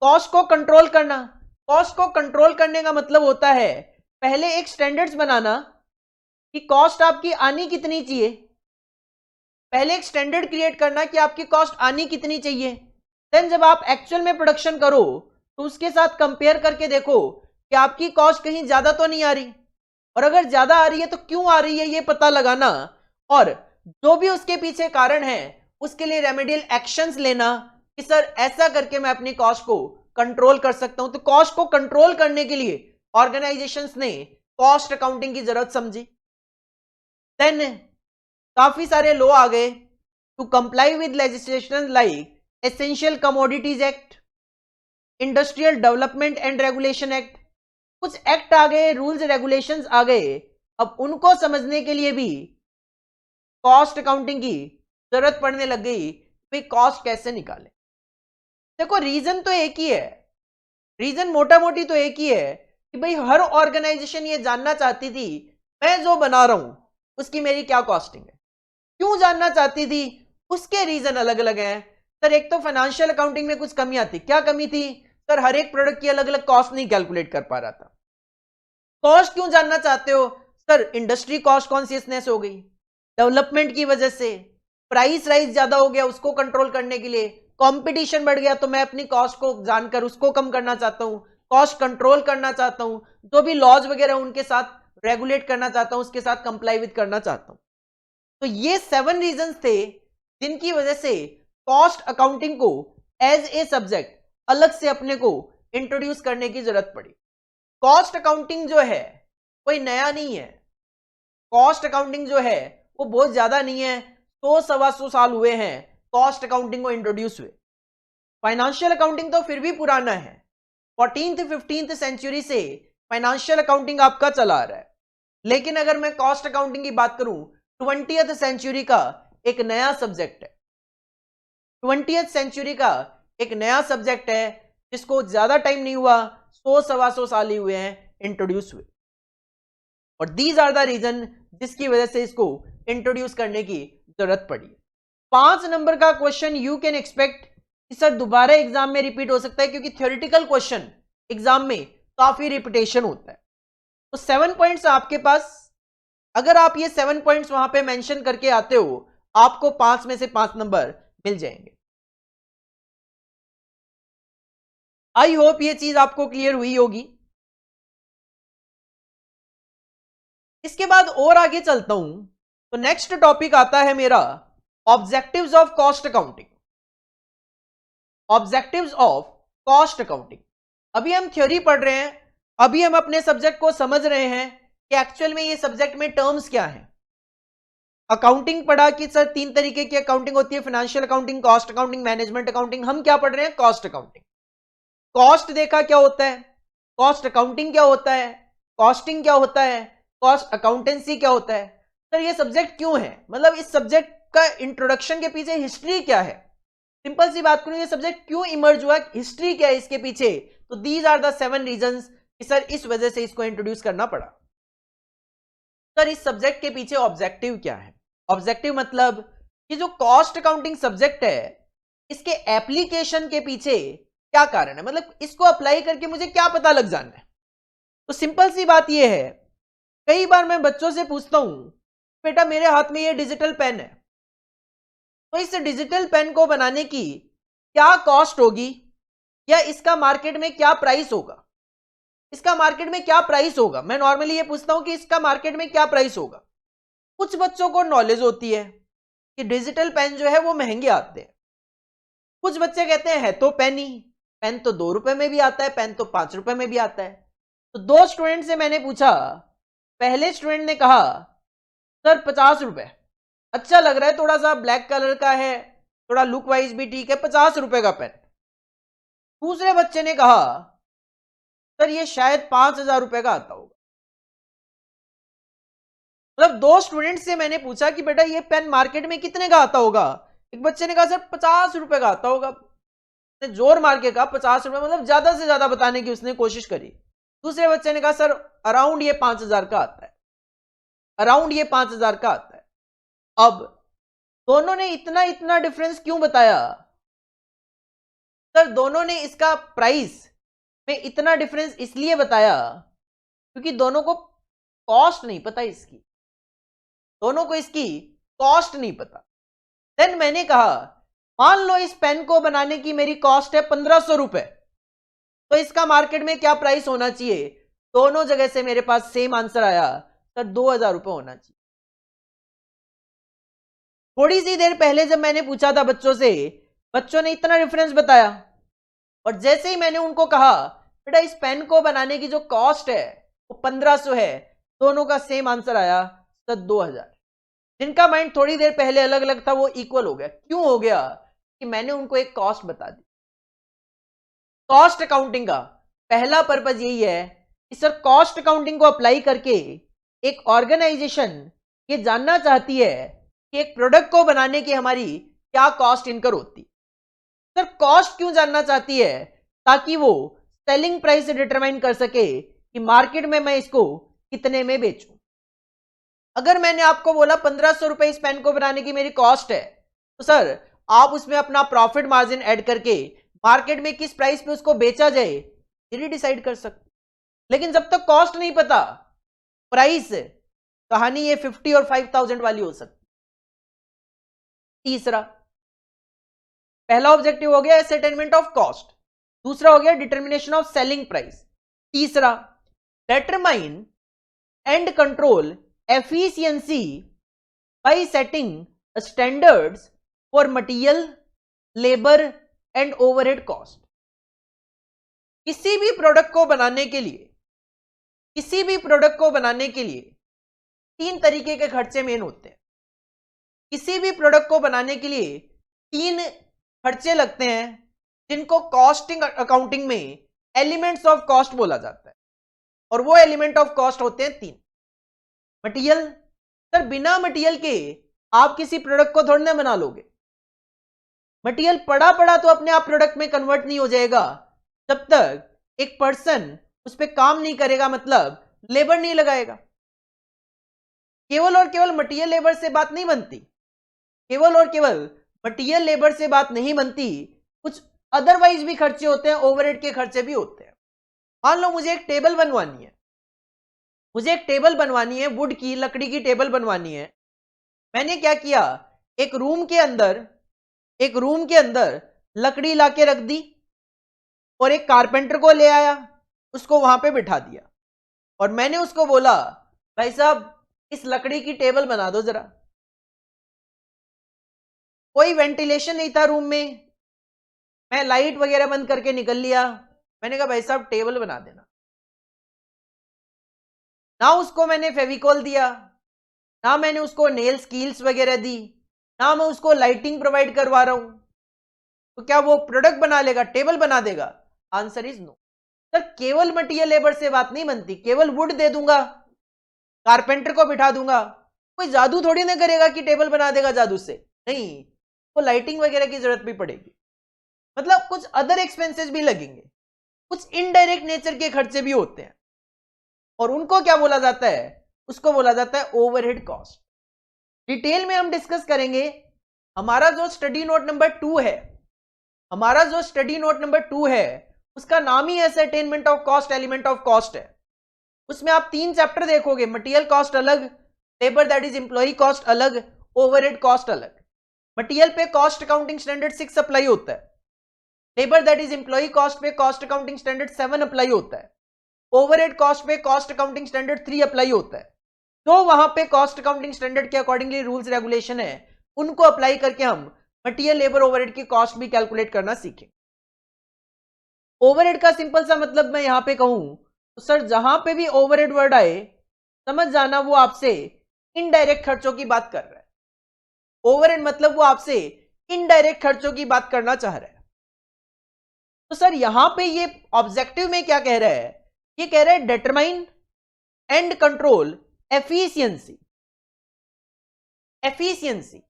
कॉस्ट को कंट्रोल करना, कॉस्ट को कंट्रोल करने का मतलब होता है पहले एक स्टैंडर्ड्स बनाना कि कॉस्ट आपकी आनी कितनी चाहिए, पहले एक स्टैंडर्ड क्रिएट करना कि आपकी कॉस्ट आनी कितनी चाहिए। देन जब आप एक्चुअल में प्रोडक्शन करो तो उसके साथ कंपेयर करके देखो कि आपकी कॉस्ट कहीं ज्यादा तो नहीं आ रही, और अगर ज्यादा आ रही है तो क्यों आ रही है ये पता लगाना, और जो भी उसके पीछे कारण है उसके लिए रेमेडियल एक्शंस लेना कि सर ऐसा करके मैं अपनी कॉस्ट को कंट्रोल कर सकता हूं। तो कॉस्ट को कंट्रोल करने के लिए ऑर्गेनाइजेशंस ने कॉस्ट अकाउंटिंग की जरूरत समझी। देन काफी सारे लॉ आ गए to comply with legislation like essential commodities act, industrial development and regulation act. कुछ एक्ट आ गए, रूल्स रेगुलेशंस आ गए, अब उनको समझने के लिए भी कॉस्ट अकाउंटिंग की जरूरत पड़ने लग गई। भाई कॉस्ट कैसे निकाले। देखो रीजन तो एक ही है, रीजन मोटा मोटी तो एक ही है कि भाई हर ऑर्गेनाइजेशन ये जानना चाहती थी मैं जो बना रहा हूं उसकी मेरी क्या कॉस्टिंग है। क्यों जानना चाहती थी, उसके रीजन अलग अलग हैं। सर एक तो फाइनेंशियल अकाउंटिंग में कुछ कमी आती, क्या कमी थी सर, हर एक प्रोडक्ट की अलग अलग कॉस्ट नहीं कैलकुलेट कर पा रहा था। कॉस्ट क्यों जानना चाहते हो सर, इंडस्ट्री कॉस्ट कॉन्शियसनेस हो गई, डेवलपमेंट की वजह से प्राइस राइज ज्यादा हो गया, उसको कंट्रोल करने के लिए कंपटीशन बढ़ गया, तो मैं अपनी कॉस्ट को जानकर उसको कम करना चाहता हूं, कॉस्ट कंट्रोल करना चाहता हूं, जो भी लॉज वगैरह उनके साथ रेगुलेट करना चाहता हूं, उसके साथ कंप्लाई विद करना चाहता हूं। तो ये 7 रीजंस थे जिनकी वजह से कॉस्ट अकाउंटिंग को एज ए सब्जेक्ट अलग से अपने को इंट्रोड्यूस करने की जरूरत पड़ी। कॉस्ट अकाउंटिंग जो है कोई नया नहीं है, कॉस्ट अकाउंटिंग जो है वो बहुत ज्यादा नहीं है, 100-125 साल हुए हैं कॉस्ट अकाउंटिंग को इंट्रोड्यूस हुए। फाइनेंशियल अकाउंटिंग तो फिर भी पुराना है, 14th 15th सेंचुरी से फाइनेंशियल अकाउंटिंग आपका चला आ रहा है। लेकिन अगर मैं कॉस्ट अकाउंटिंग की बात करूं 20th सेंचुरी का एक नया सब्जेक्ट है, 20th सेंचुरी का एक नया सब्जेक्ट है जिसको ज्यादा टाइम नहीं हुआ, 100-125 साल ही हुए हैं इंट्रोड्यूस हुए। और दीज आर द रीजन जिसकी वजह से इसको इंट्रोड्यूस करने की जरूरत पड़ी। 5 नंबर का क्वेश्चन यू कैन एक्सपेक्ट कि सर दोबारा एग्जाम में रिपीट हो सकता है, क्योंकि थ्योरेटिकल क्वेश्चन एग्जाम में काफी रिपीटेशन होता है। तो 7 पॉइंट्स आपके पास, अगर आप ये 7 पॉइंट्स वहां पे मेंशन करके आते हो, आपको 5 में से 5 नंबर मिल जाएंगे। आई होप ये चीज आपको क्लियर हुई होगी। इसके बाद और आगे चलता हूं तो नेक्स्ट टॉपिक आता है मेरा objectives of cost accounting. Objectives of cost accounting. अभी हम थ्योरी पढ़ रहे हैं, अभी हम अपने सब्जेक्ट को समझ रहे हैं कि एक्चुअल में ये सब्जेक्ट में टर्म्स क्या है। अकाउंटिंग पढ़ा कि सर 3 तरीके की अकाउंटिंग होती है, financial accounting, cost accounting, management accounting. हम क्या पढ़ रहे हैं? Cost accounting. कॉस्ट देखा क्या होता है, कॉस्ट अकाउंटिंग क्या होता है, कॉस्टिंग क्या होता है, कॉस्ट अकाउंटेंसी क्या होता है। सर ये सब्जेक्ट क्यों है, मतलब इस सब्जेक्ट का इंट्रोडक्शन के पीछे हिस्ट्री क्या है। सिंपल सी बात करूं, ये सब्जेक्ट क्यों इमर्ज हुआ, हिस्ट्री क्या है इसके पीछे। तो दीज आर द 7 रीजंस कि सर इस वजह से इसको इंट्रोड्यूस करना पड़ा। सर इस सब्जेक्ट के पीछे ऑब्जेक्टिव क्या है। ऑब्जेक्टिव मतलब कि जो कॉस्ट अकाउंटिंग सब्जेक्ट है इसके एप्लीकेशन के पीछे क्या कारण है, मतलब इसको अप्लाई करके मुझे क्या पता लग जाना है। तो सिंपल सी बात यह है, कई बार मैं बच्चों से पूछता हूं, बेटा मेरे हाथ में ये डिजिटल पेन है, तो इस डिजिटल पेन को बनाने की क्या कॉस्ट होगी, या इसका मार्केट में क्या प्राइस होगा। इसका मार्केट में क्या प्राइस होगा, मैं नॉर्मली ये पूछता हूं कि इसका मार्केट में क्या प्राइस होगा। कुछ बच्चों को नॉलेज होती है कि डिजिटल पेन जो है वो महंगे आते हैं। कुछ बच्चे कहते हैं है तो पेन ही, पेन तो 2 रुपए में भी आता है, पेन तो 5 रुपए में भी आता है। तो 2 स्टूडेंट से मैंने पूछा, पहले स्टूडेंट ने कहा सर 50 रुपए, अच्छा लग रहा है, थोड़ा सा ब्लैक कलर का है, थोड़ा लुक वाइज भी ठीक है, 50 रुपए का पेन। दूसरे बच्चे ने कहा सर ये शायद 5,000 रुपए का आता होगा। मतलब 2 स्टूडेंट से मैंने पूछा कि बेटा ये पेन मार्केट में कितने का आता होगा। एक बच्चे ने कहा सर 50 रुपए का आता होगा, जोर मार के कहा 50 रुपए, मतलब ज्यादा से ज्यादा बताने की उसने कोशिश करी। दूसरे बच्चे ने कहा सर अराउंड ये 5,000 का आता है, अराउंड ये 5,000 का आता है। अब दोनों ने इतना इतना डिफरेंस क्यों बताया? सर दोनों ने इसका प्राइस में इतना डिफरेंस इसलिए बताया क्योंकि दोनों को कॉस्ट नहीं पता इसकी, दोनों को इसकी कॉस्ट नहीं पता। देन मैंने कहा मान लो इस पेन को बनाने की मेरी कॉस्ट है 1,500 रुपए, तो इसका मार्केट में क्या प्राइस होना चाहिए। दोनों जगह से मेरे पास सेम आंसर आया, सर 2,000 रुपए होना चाहिए। थोड़ी सी देर पहले जब मैंने पूछा था बच्चों से, बच्चों ने इतना डिफरेंस बताया, और जैसे ही मैंने उनको कहा बेटा इस पेन को बनाने की जो कॉस्ट है वो 1,500 है, दोनों का सेम आंसर आया सर 2,000। जिनका माइंड थोड़ी देर पहले अलग अलग था वो इक्वल हो गया। क्यों हो गया? कि मैंने उनको एक कॉस्ट बता दी। कॉस्ट अकाउंटिंग का पहला पर्पज यही है कि सर कॉस्ट अकाउंटिंग को अप्लाई करके एक ऑर्गेनाइजेशन ये जानना चाहती है कि एक प्रोडक्ट को बनाने की हमारी क्या कॉस्ट इनकर होती। सर कॉस्ट क्यों जानना चाहती है? ताकि वो सेलिंग प्राइस डिटरमाइन कर सके कि मार्केट में मैं इसको कितने में बेचूं। अगर मैंने आपको बोला 1,500 रुपए इस पेन को बनाने की मेरी कॉस्ट है, तो सर आप उसमें अपना प्रॉफिट मार्जिन ऐड करके मार्केट में किस प्राइस पे उसको बेचा जाए ये डिसाइड कर सकते। लेकिन जब तक कॉस्ट नहीं पता, प्राइस कहानी ये 50 और 5,000 वाली हो सकती। तीसरा, पहला ऑब्जेक्टिव हो गया एसेटमेंट ऑफ कॉस्ट, दूसरा हो गया डिटर्मिनेशन ऑफ सेलिंग प्राइस, तीसरा determine and control efficiency by setting standards for material, labour and overhead cost. किसी भी प्रोडक्ट को बनाने के लिए, किसी भी प्रोडक्ट को बनाने के लिए 3 तरीके के खर्चे मेन होते हैं। किसी भी प्रोडक्ट को बनाने के लिए 3 खर्चे लगते हैं जिनको कॉस्टिंग अकाउंटिंग में एलिमेंट्स ऑफ कॉस्ट बोला जाता है, और वो एलिमेंट ऑफ कॉस्ट होते हैं 3। मटेरियल, सर बिना मटेरियल के आप किसी प्रोडक्ट को थोड़ी ना बना लोगे। मटेरियल पड़ा पड़ा तो अपने आप प्रोडक्ट में कन्वर्ट नहीं हो जाएगा जब तक एक पर्सन उस पर काम नहीं करेगा, मतलब लेबर नहीं लगाएगा। केवल और केवल मटेरियल लेबर से बात नहीं बनती, केवल और केवल मटेरियल लेबर से बात नहीं बनती, कुछ अदरवाइज भी खर्चे होते हैं, ओवरहेड के खर्चे भी होते हैं। मान लो मुझे एक टेबल बनवानी है, मुझे एक टेबल बनवानी है, वुड की, लकड़ी की टेबल बनवानी है। मैंने क्या किया, एक रूम के अंदर लकड़ी लाके रख दी और एक कारपेंटर को ले आया, उसको वहां पे बिठा दिया और मैंने उसको बोला भाई साहब इस लकड़ी की टेबल बना दो जरा। कोई वेंटिलेशन नहीं था रूम में, मैं लाइट वगैरह बंद करके निकल लिया। मैंने कहा भाई साहब टेबल बना देना। ना उसको मैंने फेविकॉल दिया, ना मैंने उसको नेल स्कील्स वगैरह दी, ना मैं उसको लाइटिंग प्रोवाइड करवा रहा हूं, तो क्या वो प्रोडक्ट बना लेगा, टेबल बना देगा? Answer is no. सर केवल मटेरियल लेबर से बात नहीं बनती, केवल वुड दे दूंगा, कारपेंटर को बिठा दूंगा, कोई जादू थोड़ी ना करेगा कि टेबल बना देगा जादू से, नहीं, तो लाइटिंग वगैरह की जरूरत भी पड़ेगी, मतलब कुछ अदर एक्सपेंसेस भी लगेंगे, कुछ इनडायरेक्ट नेचर के खर्चे भी होते हैं और उनको क्या बोला जाता है, उसको बोला जाता है ओवरहेड कॉस्ट। डिटेल में हम डिस्कस करेंगे। हमारा जो स्टडी नोट नंबर 2 है, हमारा जो स्टडी नोट नंबर 2 है उसका नाम ही ascertainment of cost, element of cost है। उसमें आप 3 चैप्टर देखोगे, मटेरियल कॉस्ट अलग, labour that is employee cost अलग, ओवरहेड कॉस्ट अलग। मटेरियल पे कॉस्ट अकाउंटिंग स्टैंडर्ड 6 अप्लाई होता है, labour that is employee cost पे कॉस्ट अकाउंटिंग स्टैंडर्ड 7 अप्लाई होता है, ओवरहेड कॉस्ट पे कॉस्ट अकाउंटिंग स्टैंडर्ड 3 अप्लाई होता है। तो वहां पे कॉस्ट अकाउंटिंग स्टैंडर्ड के अकॉर्डिंगली रूल्स रेगुलेशन है, उनको अप्लाई करके हम मटेरियल लेबर ओवरहेड की कॉस्ट भी कैलकुलेट करना सीखें। ओवरहेड का सिंपल सा मतलब मैं यहां पे कहूं तो सर जहां पे भी ओवरहेड वर्ड आए समझ जाना वो आपसे इनडायरेक्ट खर्चों की बात कर रहा है। ओवरहेड मतलब वो आपसे इनडायरेक्ट खर्चों की बात करना चाह रहा है। तो सर यहां पे ये ऑब्जेक्टिव में क्या कह रहा है, ये कह रहा है determine and control efficiency. Efficiency,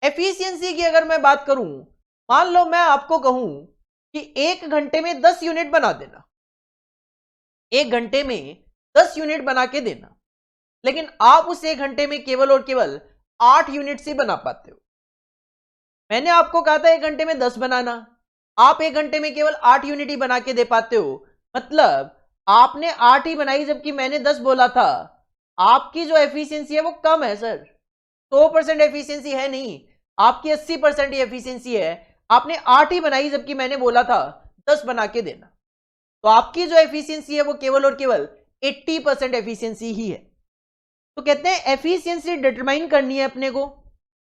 efficiency की अगर मैं बात करूं, मान लो मैं आपको कहूं कि 1 घंटे में 10 यूनिट बना देना, 1 घंटे में 10 यूनिट बना के देना, लेकिन आप उस 1 घंटे में केवल और केवल 8 यूनिट से बना पाते हो। मैंने आपको कहा था 1 घंटे में 10 बनाना, आप 1 घंटे में केवल 8 यूनिट ही बना के दे पाते हो, मतलब आपने 8 ही बनाई जबकि मैंने 10 बोला था। आपकी जो एफिशिएंसी है वो कम है सर, 100% एफिशिएंसी है नहीं, आपकी 80% ही एफिशिएंसी है। आपने 8 ही बनाई जबकि मैंने बोला था 10 बना के देना, तो आपकी जो एफिशिएंसी है वो केवल और केवल 80% एफिशिएंसी ही है। तो कहते हैं एफिशिएंसी डिटरमाइन करनी है अपने को,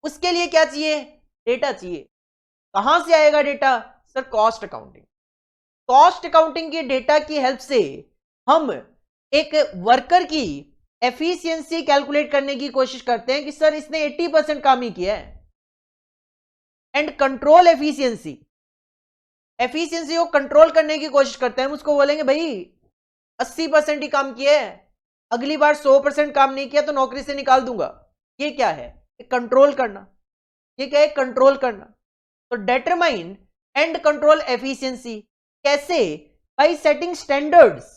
उसके लिए क्या चाहिए, डेटा चाहिए। कहां से आएगा data, sir cost accounting. Cost accounting की डेटा की हेल्प से हम एक वर्कर की एफिशिएंसी कैलकुलेट करने की कोशिश करते हैं कि सर इसने 80% काम ही किया है। एंड कंट्रोल एफिशिएंसी, एफिशिएंसी को कंट्रोल करने की कोशिश करते हैं, हम उसको बोलेंगे भाई 80% ही काम किया है, अगली बार 100% काम नहीं किया तो नौकरी से निकाल दूंगा। ये क्या है, कंट्रोल करना। ये क्या है, कंट्रोल करना। तो डिटरमाइन एंड कंट्रोल एफिशिएंसी कैसे, बाय सेटिंग स्टैंडर्ड्स।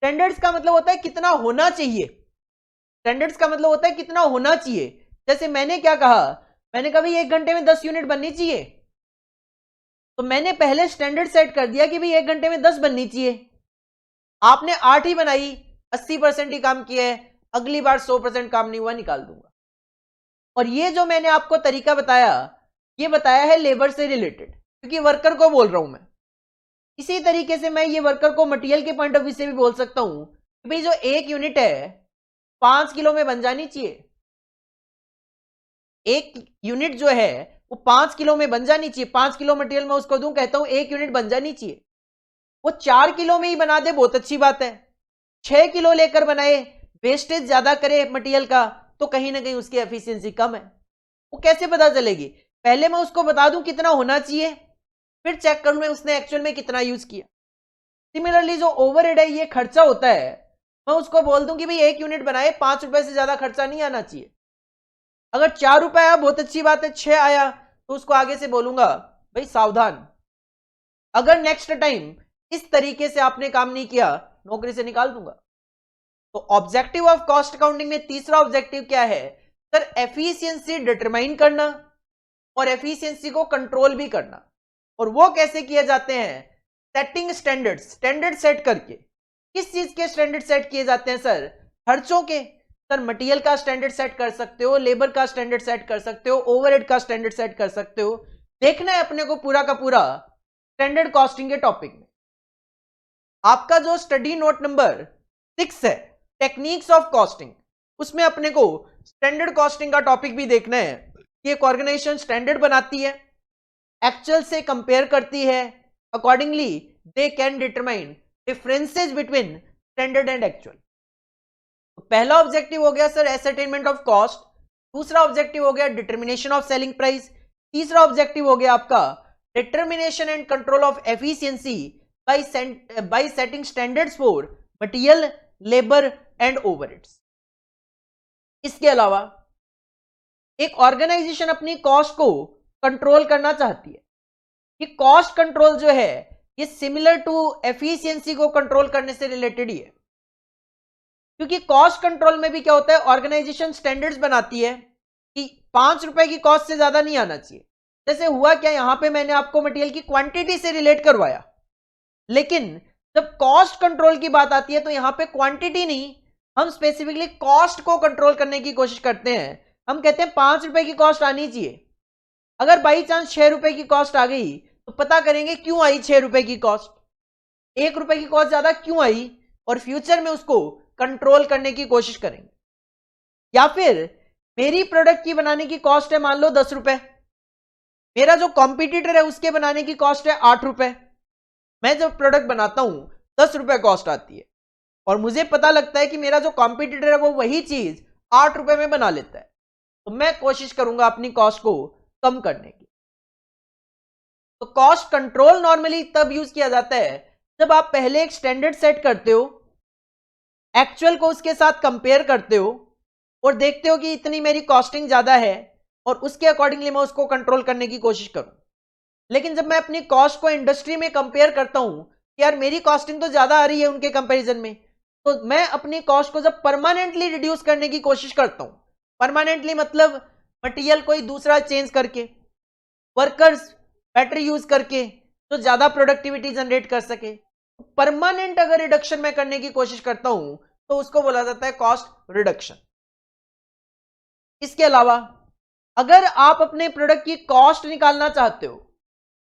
स्टैंडर्ड्स का मतलब होता है कितना होना चाहिए, स्टैंडर्ड्स का मतलब होता है कितना होना चाहिए। जैसे मैंने क्या कहा, मैंने कहा भाई 1 घंटे में 10 यूनिट बननी चाहिए, तो मैंने पहले स्टैंडर्ड सेट कर दिया कि भाई 1 घंटे में 10 बननी चाहिए। आपने 8 ही बनाई, 80% ही काम किया है, अगली बार 100% काम नहीं हुआ, निकाल दूंगा। और ये जो मैंने आपको तरीका बताया, ये बताया है लेबर से रिलेटेड, क्योंकि वर्कर को बोल रहा हूं मैं। इसी तरीके से मैं ये वर्कर को मटेरियल के पॉइंट ऑफ व्यू से भी बोल सकता हूं कि भाई जो 1 यूनिट है 5 किलो में बन जानी चाहिए। 1 यूनिट जो है वो 5 किलो में बन जानी चाहिए। 5 किलो मटेरियल में उसको दूं, कहता हूं 1 यूनिट बन जानी चाहिए। वो 4 किलो में ही बना दे, बहुत अच्छी बात है। 6 किलो लेकर बनाए, वेस्टेज ज्यादा करे मटेरियल का, तो कहीं ना कहीं उसकी एफिशिएंसी कम है। वो कैसे पता चलेगी, पहले मैं उसको बता दूं कितना होना चाहिए, फिर चेक कर लूं उसने एक्चुअल में कितना यूज किया। सिमिलरली जो ओवरहेड है, ये खर्चा होता है, मैं उसको बोल दूं कि भाई 1 यूनिट बनाए, 5 रुपए से ज्यादा खर्चा नहीं आना चाहिए। अगर 4 रुपए आया बहुत अच्छी बात है, 6 आया तो उसको आगे से बोलूंगा भाई सावधान, अगर नेक्स्ट टाइम इस तरीके से आपने काम नहीं किया नौकरी से निकाल दूंगा। तो ऑब्जेक्टिव ऑफ कॉस्ट अकाउंटिंग में तीसरा ऑब्जेक्टिव क्या है सर? एफिशिएंसी डिटरमाइन करना और एफिशिएंसी को कंट्रोल भी करना। और वो कैसे किए जाते हैं? सेटिंग स्टैंडर्ड्स, स्टैंडर्ड सेट करके। किस चीज के स्टैंडर्ड सेट किए जाते हैं सर? खर्चों के। सर मटेरियल का स्टैंडर्ड सेट कर सकते हो, लेबर का स्टैंडर्ड सेट कर सकते हो, ओवरहेड का स्टैंडर्ड सेट कर सकते हो। देखना है अपने को पूरा का पूरा स्टैंडर्ड कॉस्टिंग के टॉपिक में। आपका जो स्टडी नोट नंबर 6 है, टेक्निक्स ऑफ कॉस्टिंग, उसमें अपने को स्टैंडर्ड कॉस्टिंग का टॉपिक भी देखना है कि एक ऑर्गेनाइजेशन स्टैंडर्ड बनाती है, एक्चुअल से कंपेयर करती है, accordingly they can determine differences between standard and actual. पहला ऑब्जेक्टिव हो गया सर एसरटेनमेंट ऑफ कॉस्ट, दूसरा ऑब्जेक्टिव हो गया डिटर्मिनेशन ऑफ सेलिंग प्राइस, तीसरा ऑब्जेक्टिव हो गया आपका determination and control of efficiency by setting standards for material, labour and overheads. इसके अलावा एक ऑर्गेनाइजेशन अपनी कॉस्ट को कंट्रोल करना चाहती है। कि कॉस्ट कंट्रोल जो है ये सिमिलर टू एफिशिएंसी को कंट्रोल करने से रिलेटेड ही है। क्योंकि कॉस्ट कंट्रोल में भी क्या होता है, ऑर्गेनाइजेशन स्टैंडर्ड्स बनाती है कि 5 रुपए की कॉस्ट से ज्यादा नहीं आना चाहिए। जैसे हुआ क्या, यहां पे मैंने आपको मटेरियल की क्वांटिटी से रिलेट करवाया, लेकिन जब कॉस्ट कंट्रोल की बात आती है तो यहां पे क्वांटिटी नहीं, हम स्पेसिफिकली कॉस्ट को कंट्रोल करने की कोशिश करते हैं। हम कहते हैं 5 रुपए की कॉस्ट आनी चाहिए। अगर बाई चांस 6 रुपए की कॉस्ट आ गई तो पता करेंगे क्यों आई 6 रुपए की कॉस्ट, 1 रुपए की कॉस्ट ज्यादा क्यों आई, और फ्यूचर में उसको कंट्रोल करने की कोशिश करेंगे। या फिर मेरी प्रोडक्ट की बनाने की कॉस्ट है मान लो 10 रुपए, मेरा जो कॉम्पिटिटर है उसके बनाने की कॉस्ट है 8 रुपए, मैं जब प्रोडक्ट बनाता हूं 10 रुपए कॉस्ट आती है, और मुझे पता लगता है कि मेरा जो कॉम्पिटिटर है वो वही चीज 8 रुपए में बना लेता है, तो मैं कोशिश करूंगा अपनी कॉस्ट को कम करने की। तो कॉस्ट कंट्रोल नॉर्मली तब यूज किया जाता है जब आप पहले एक स्टैंडर्ड सेट करते हो, एक्चुअल को उसके साथ कंपेयर करते हो और देखते हो कि इतनी मेरी कॉस्टिंग ज्यादा है और उसके अकॉर्डिंगली मैं उसको कंट्रोल करने की कोशिश करूं। लेकिन जब मैं अपनी कॉस्ट को इंडस्ट्री में कंपेयर करता हूं कि यार मेरी कॉस्टिंग तो ज्यादा आ रही है उनके कंपैरिजन में, तो मैं अपनी कॉस्ट को जब परमानेंटली रिड्यूस करने की कोशिश करता हूं, परमानेंटली मतलब मटेरियल कोई दूसरा चेंज करके, वर्कर्स बेटर यूज करके, तो ज्यादा प्रोडक्टिविटी जनरेट कर सके, परमानेंट अगर रिडक्शन में करने की कोशिश करता हूं तो उसको बोला जाता है कॉस्ट रिडक्शन। इसके अलावा अगर आप अपने प्रोडक्ट की कॉस्ट निकालना चाहते हो,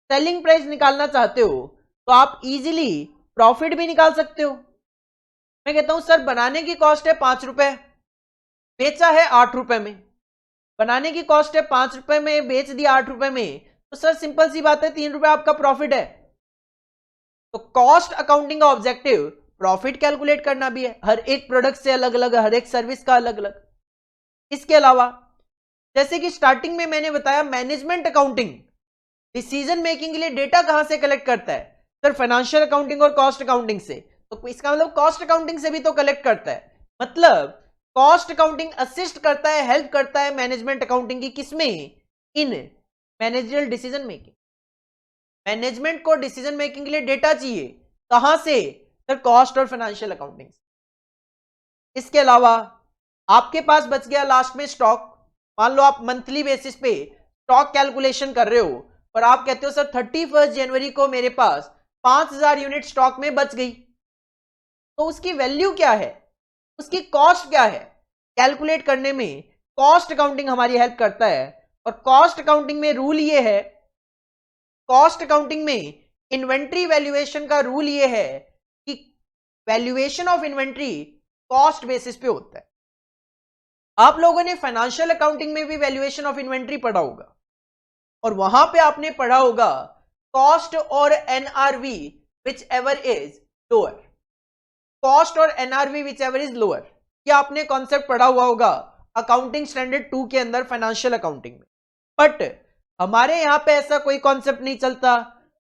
सेलिंग प्राइस निकालना चाहते हो, तो आप इजीली प्रॉफिट भी निकाल सकते हो। मैं कहता हूं सर बनाने की कॉस्ट है 5 रुपए, बेचा है 8 रुपए में, बनाने की कॉस्ट है 5 रुपए में, बेच दिया 8 रुपए में, तो सर सिंपल सी बात है 3 रुपए आपका प्रॉफिट है। तो कॉस्ट अकाउंटिंग का ऑब्जेक्टिव प्रॉफिट कैलकुलेट करना भी है, हर एक प्रोडक्ट से अलग अलग, हर एक सर्विस का अलग अलग। इसके अलावा जैसे कि स्टार्टिंग में मैंने बताया मैनेजमेंट अकाउंटिंग डिसीजन मेकिंग के लिए डेटा कहां से कलेक्ट करता है सर? फाइनेंशियल अकाउंटिंग और कॉस्ट अकाउंटिंग से। तो इसका मतलब कॉस्ट अकाउंटिंग से भी तो कलेक्ट करता है, मतलब कॉस्ट अकाउंटिंग असिस्ट करता है, हेल्प करता है मैनेजमेंट अकाउंटिंग की, किसमें? इन मैनेजरियल डिसीजन मेकिंग। मैनेजमेंट को डिसीजन मेकिंग के लिए डेटा चाहिए, कहां से सर? कॉस्ट और फाइनेंशियल अकाउंटिंग। इसके अलावा आपके पास बच गया लास्ट में स्टॉक। मान लो आप मंथली बेसिस पे स्टॉक कैलकुलेशन कर रहे हो और आप कहते हो सर 31 जनवरी को मेरे पास 5000 यूनिट स्टॉक में बच गई, तो उसकी वैल्यू क्या है, उसकी कॉस्ट क्या है, कैलकुलेट करने में कॉस्ट अकाउंटिंग हमारी हेल्प करता है। और कॉस्ट अकाउंटिंग में रूल ये है, कॉस्ट अकाउंटिंग में इन्वेंट्री वैल्यूएशन का रूल ये है कि valuation of inventory cost basis पे होता है। आप लोगों ने फाइनेंशियल अकाउंटिंग में भी वैल्यूएशन ऑफ इन्वेंट्री पढ़ा होगा, और वहां पे आपने पढ़ा होगा कॉस्ट और NRV whichever is lower, cost और NRV whichever is lower, ये आपने कॉन्सेप्ट पढ़ा हुआ होगा अकाउंटिंग स्टैंडर्ड 2 के अंदर फाइनेंशियल अकाउंटिंग में। बट हमारे यहां पे ऐसा कोई कॉन्सेप्ट नहीं चलता,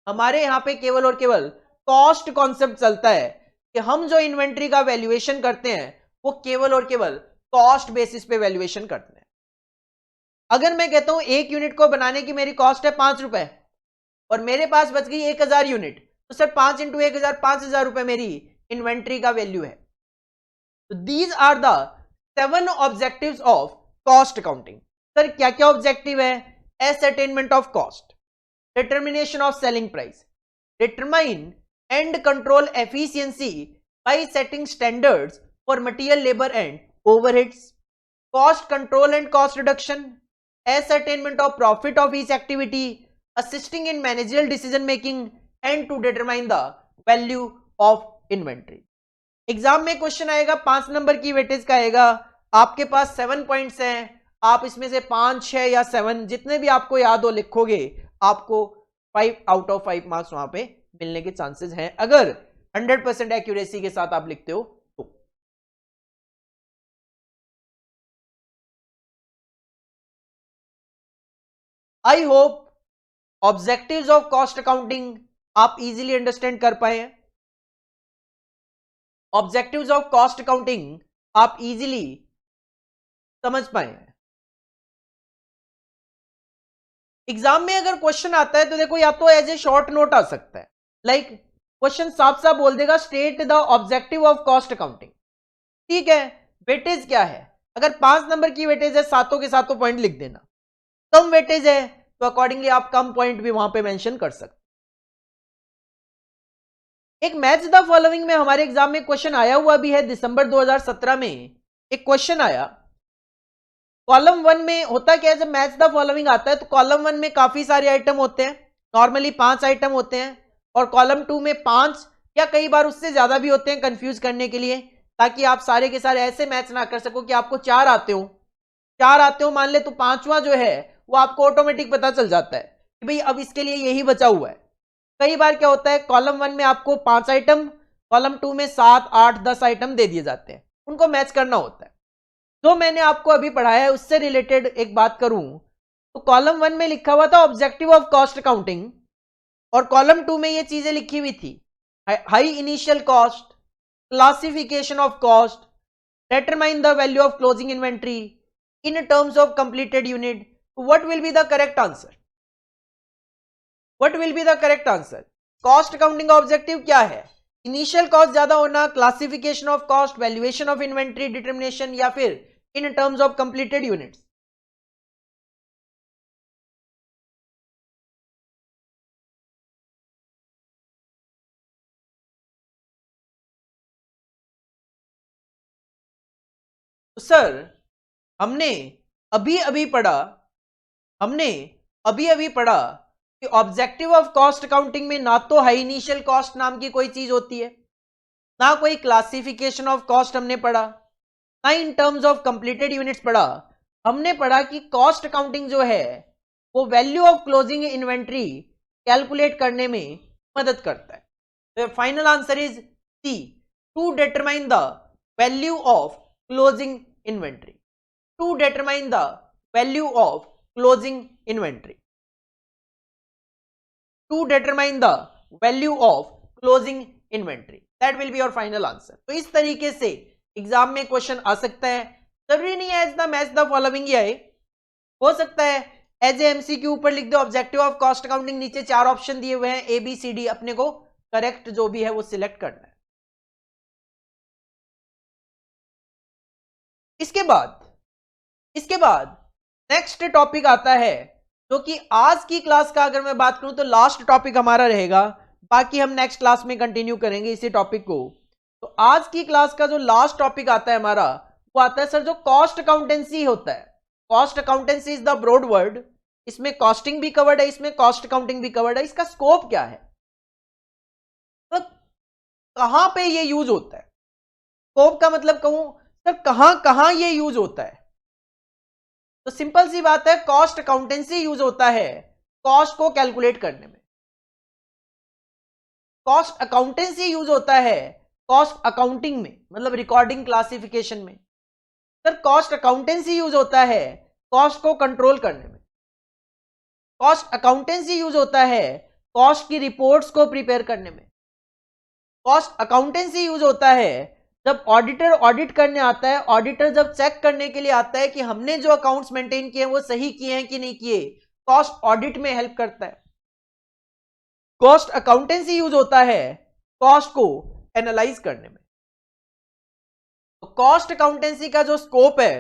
हमारे यहां पे केवल और केवल कॉस्ट कॉन्सेप्ट चलता है कि हम जो इन्वेंट्री का वैल्यूएशन करते हैं वो केवल और केवल कॉस्ट बेसिस पे वैल्यूएशन करते हैं। अगर मैं कहता हूं 1 यूनिट को बनाने की मेरी कॉस्ट है 5 रुपए और मेरे पास बच गई 1000 यूनिट, तो सर 5 × 1000 5000 रुपए मेरी इन्वेंट्री का वैल्यू है। तो these are the 7 objectives of cost accounting. Sir क्या क्या ऑब्जेक्टिव है? Ascertainment of cost, determination of selling price, determine and control efficiency by setting standards for material, labour and overheads, cost control and cost reduction, ascertainment of profit of each activity, assisting in managerial decision making and to determine the value of inventory। Exam में question आएगा 5 number की weightage का आएगा, आपके पास 7 points हैं, आप इसमें से 5, 6 या 7 जितने भी आपको याद हो लिखोगे, आपको 5 आउट ऑफ 5 मार्क्स वहां पे मिलने के चांसेस हैं अगर 100% एक्यूरेसी के साथ आप लिखते हो तो। I hope objectives of cost accounting आप इजीली अंडरस्टैंड कर पाए हैं। ऑब्जेक्टिव्स ऑफ कॉस्ट अकाउंटिंग आप इजीली समझ पाए हैं। एग्जाम में अगर क्वेश्चन आता है तो देखो या तो एज ए शॉर्ट नोट आ सकता है, लाइक क्वेश्चन साफ साफ बोल देगा state the objective of cost accounting, ठीक है, वेटेज क्या है, अगर 5 नंबर की वेटेज है सातों के सातों पॉइंट लिख देना, कम वेटेज है तो अकॉर्डिंगली आप कम पॉइंट भी वहां पे मेंशन कर सकते। एक मैच द फॉलोइंग में हमारे एग्जाम में क्वेश्चन आया हुआ भी है, दिसंबर 2017 में एक क्वेश्चन आया। कॉलम 1 में होता क्या है, जब मैच द फॉलोइंग आता है तो कॉलम 1 में काफी सारे आइटम होते हैं, नॉर्मली 5 आइटम होते हैं, और कॉलम 2 में 5 या कई बार उससे ज्यादा भी होते हैं कंफ्यूज करने के लिए, ताकि आप सारे के सारे ऐसे मैच ना कर सको कि आपको 4 आते हो मान ले, तो 5वां जो है वो आपको ऑटोमेटिक पता चल जाता है कि भाई अब इसके लिए यही बचा हुआ है। कई बार क्या होता है, कॉलम 1 में आपको 5 आइटम, कॉलम 2 में 7, 8, 10 आइटम दे दिए जाते हैं, उनको मैच करना होता है। जो मैंने आपको अभी पढ़ाया है उससे रिलेटेड एक बात करूं तो कॉलम 1 में लिखा हुआ था ऑब्जेक्टिव ऑफ कॉस्ट अकाउंटिंग, और कॉलम 2 में ये चीजें लिखी हुई थी, high initial cost, classification of cost, determine the value of closing inventory in terms of completed unit। what will be the correct answer? what will be the correct answer? Cost accounting का objective क्या है? Initial cost ज्यादा होना, classification of cost, valuation of inventory determination, या फिर इन terms of completed units? तो sir हमने अभी अभी पढ़ा कि ऑब्जेक्टिव ऑफ कॉस्ट अकाउंटिंग में ना तो हाई इनिशियल कॉस्ट नाम की कोई चीज होती है, ना कोई क्लासिफिकेशन ऑफ कॉस्ट हमने पढ़ा, ना in terms of completed units पढ़ा। हमने पढ़ा कि कॉस्ट अकाउंटिंग जो है वो value of closing inventory calculate करने में मदद करता है। तो final answer is C, to determine the value of closing inventory, to determine the value of closing inventory, to determine the value of closing inventory, that will be your final answer. तो इस तरीके से exam में question आ सकता है, जरूरी नहीं है as the match the following ही आए, हो सकता है एज ए एमसीक्यू ऊपर लिख दो ऑब्जेक्टिव ऑफ कॉस्ट अकाउंटिंग, नीचे 4 ऑप्शन दिए हुए हैं ए बी सी डी, अपने को करेक्ट जो भी है वो सिलेक्ट करना है। इसके बाद नेक्स्ट टॉपिक आता है, जो कि आज की क्लास का अगर मैं बात करूं तो लास्ट टॉपिक हमारा रहेगा, बाकी हम नेक्स्ट क्लास में कंटिन्यू करेंगे इसी टॉपिक को। तो आज की क्लास का जो लास्ट टॉपिक आता है हमारा, वो आता है सर जो कॉस्ट अकाउंटेंसी होता है। Cost accountancy is the broad word, इसमें कॉस्टिंग भी कवर्ड है, इसमें कॉस्ट अकाउंटिंग भी कवर्ड है। इसका स्कोप क्या है, तो कहां पे ये यूज होता है? स्कोप का मतलब कहूं सर कहां कहां ये यूज होता है, तो सिंपल सी बात है, कॉस्ट अकाउंटेंसी यूज होता है कॉस्ट को कैलकुलेट करने में, कॉस्ट अकाउंटेंसी यूज होता है कॉस्ट अकाउंटिंग में, मतलब रिकॉर्डिंग क्लासिफिकेशन में। सर कॉस्ट अकाउंटेंसी यूज होता है कॉस्ट को कंट्रोल करने में, कॉस्ट अकाउंटेंसी यूज होता है कॉस्ट की रिपोर्ट्स को प्रिपेयर करने में, कॉस्ट अकाउंटेंसी यूज होता है जब ऑडिटर ऑडिट करने आता है, ऑडिटर जब चेक करने के लिए आता है कि हमने जो अकाउंट्स मेंटेन किए हैं वो सही किए हैं कि नहीं किए, कॉस्ट ऑडिट में हेल्प करता है। कॉस्ट अकाउंटेंसी यूज होता है कॉस्ट को एनालाइज करने में। तो कॉस्ट अकाउंटेंसी का जो स्कोप है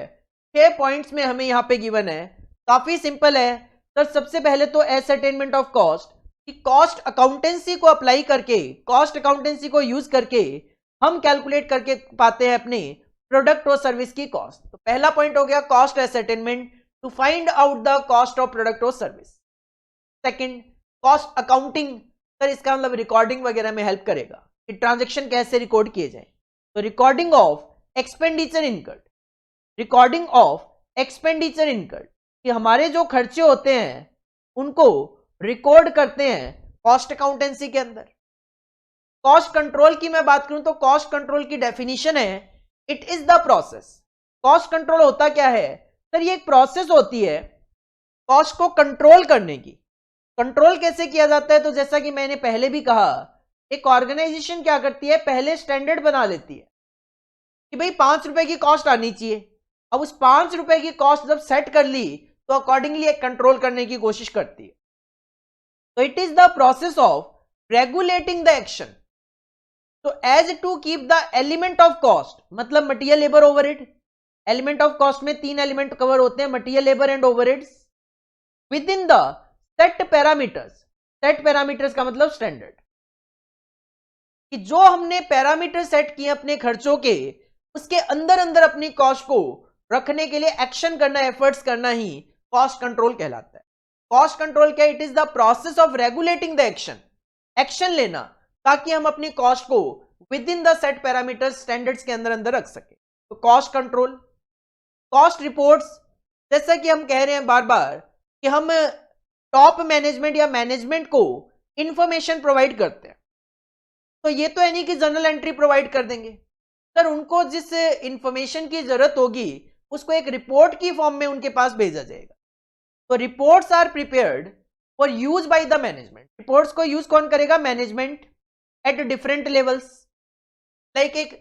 6 पॉइंट्स में हमें यहां पे गिवन है, काफी सिंपल है सर। सबसे पहले तो एसरटेनमेंट ऑफ कॉस्ट, कि कॉस्ट अकाउंटेंसी को अप्लाई करके, कॉस्ट अकाउंटेंसी को यूज करके हम कैलकुलेट करके पाते हैं अपने प्रोडक्ट और सर्विस की कॉस्ट। तो पहला पॉइंट हो गया cost ascertainment to find out the cost of product और service. Second, cost accounting, sir इसका मतलब रिकॉर्डिंग वगैरह में हेल्प करेगा कि ट्रांजैक्शन कैसे रिकॉर्ड किए जाए। तो recording of expenditure incurred, recording of expenditure incurred, कि हमारे जो खर्चे होते हैं उनको रिकॉर्ड करते हैं कॉस्ट अकाउंटेंसी के अंदर। कॉस्ट कंट्रोल की मैं बात करूं तो कॉस्ट कंट्रोल की डेफिनेशन है, it is the process. Cost control होता क्या है सर? ये एक प्रोसेस होती है कॉस्ट को कंट्रोल करने की। कंट्रोल कैसे किया जाता है? तो जैसा कि मैंने पहले भी कहा, एक ऑर्गेनाइजेशन क्या करती है, पहले स्टैंडर्ड बना लेती है कि भाई 5 रुपए की कॉस्ट आनी चाहिए। अब उस 5 रुपए की कॉस्ट जब सेट कर ली तो अकॉर्डिंगली एक कंट्रोल करने की कोशिश करती है। तो it is the process of regulating the action, तो as to keep the element of cost, मतलब material, labour, overhead. Element of cost में 3 एलिमेंट कवर होते हैं, material, labour and overheads, within the set parameters. Set parameters का मतलब standard, कि जो हमने पैरामीटर सेट किए अपने खर्चों के, उसके अंदर अंदर अपनी कॉस्ट को रखने के लिए एक्शन करना, एफर्ट्स करना ही कॉस्ट कंट्रोल कहलाता है। कॉस्ट कंट्रोल क्या? It is the process of regulating the action, action लेना ताकि हम अपनी कॉस्ट को with in the set parameter standards के अंदर अंदर रख सके। तो कॉस्ट कंट्रोल। कॉस्ट रिपोर्ट्स, जैसा कि हम कह रहे हैं बार बार कि हम टॉप मैनेजमेंट या मैनेजमेंट को इंफॉर्मेशन प्रोवाइड करते हैं, तो ये तो है नहीं कि जर्नल एंट्री प्रोवाइड कर देंगे सर। उनको जिस इंफॉर्मेशन की जरूरत होगी उसको एक रिपोर्ट की फॉर्म में उनके पास भेजा जाएगा। तो reports are prepared for use by the management. Reports को यूज कौन करेगा? Management at different levels. Like एक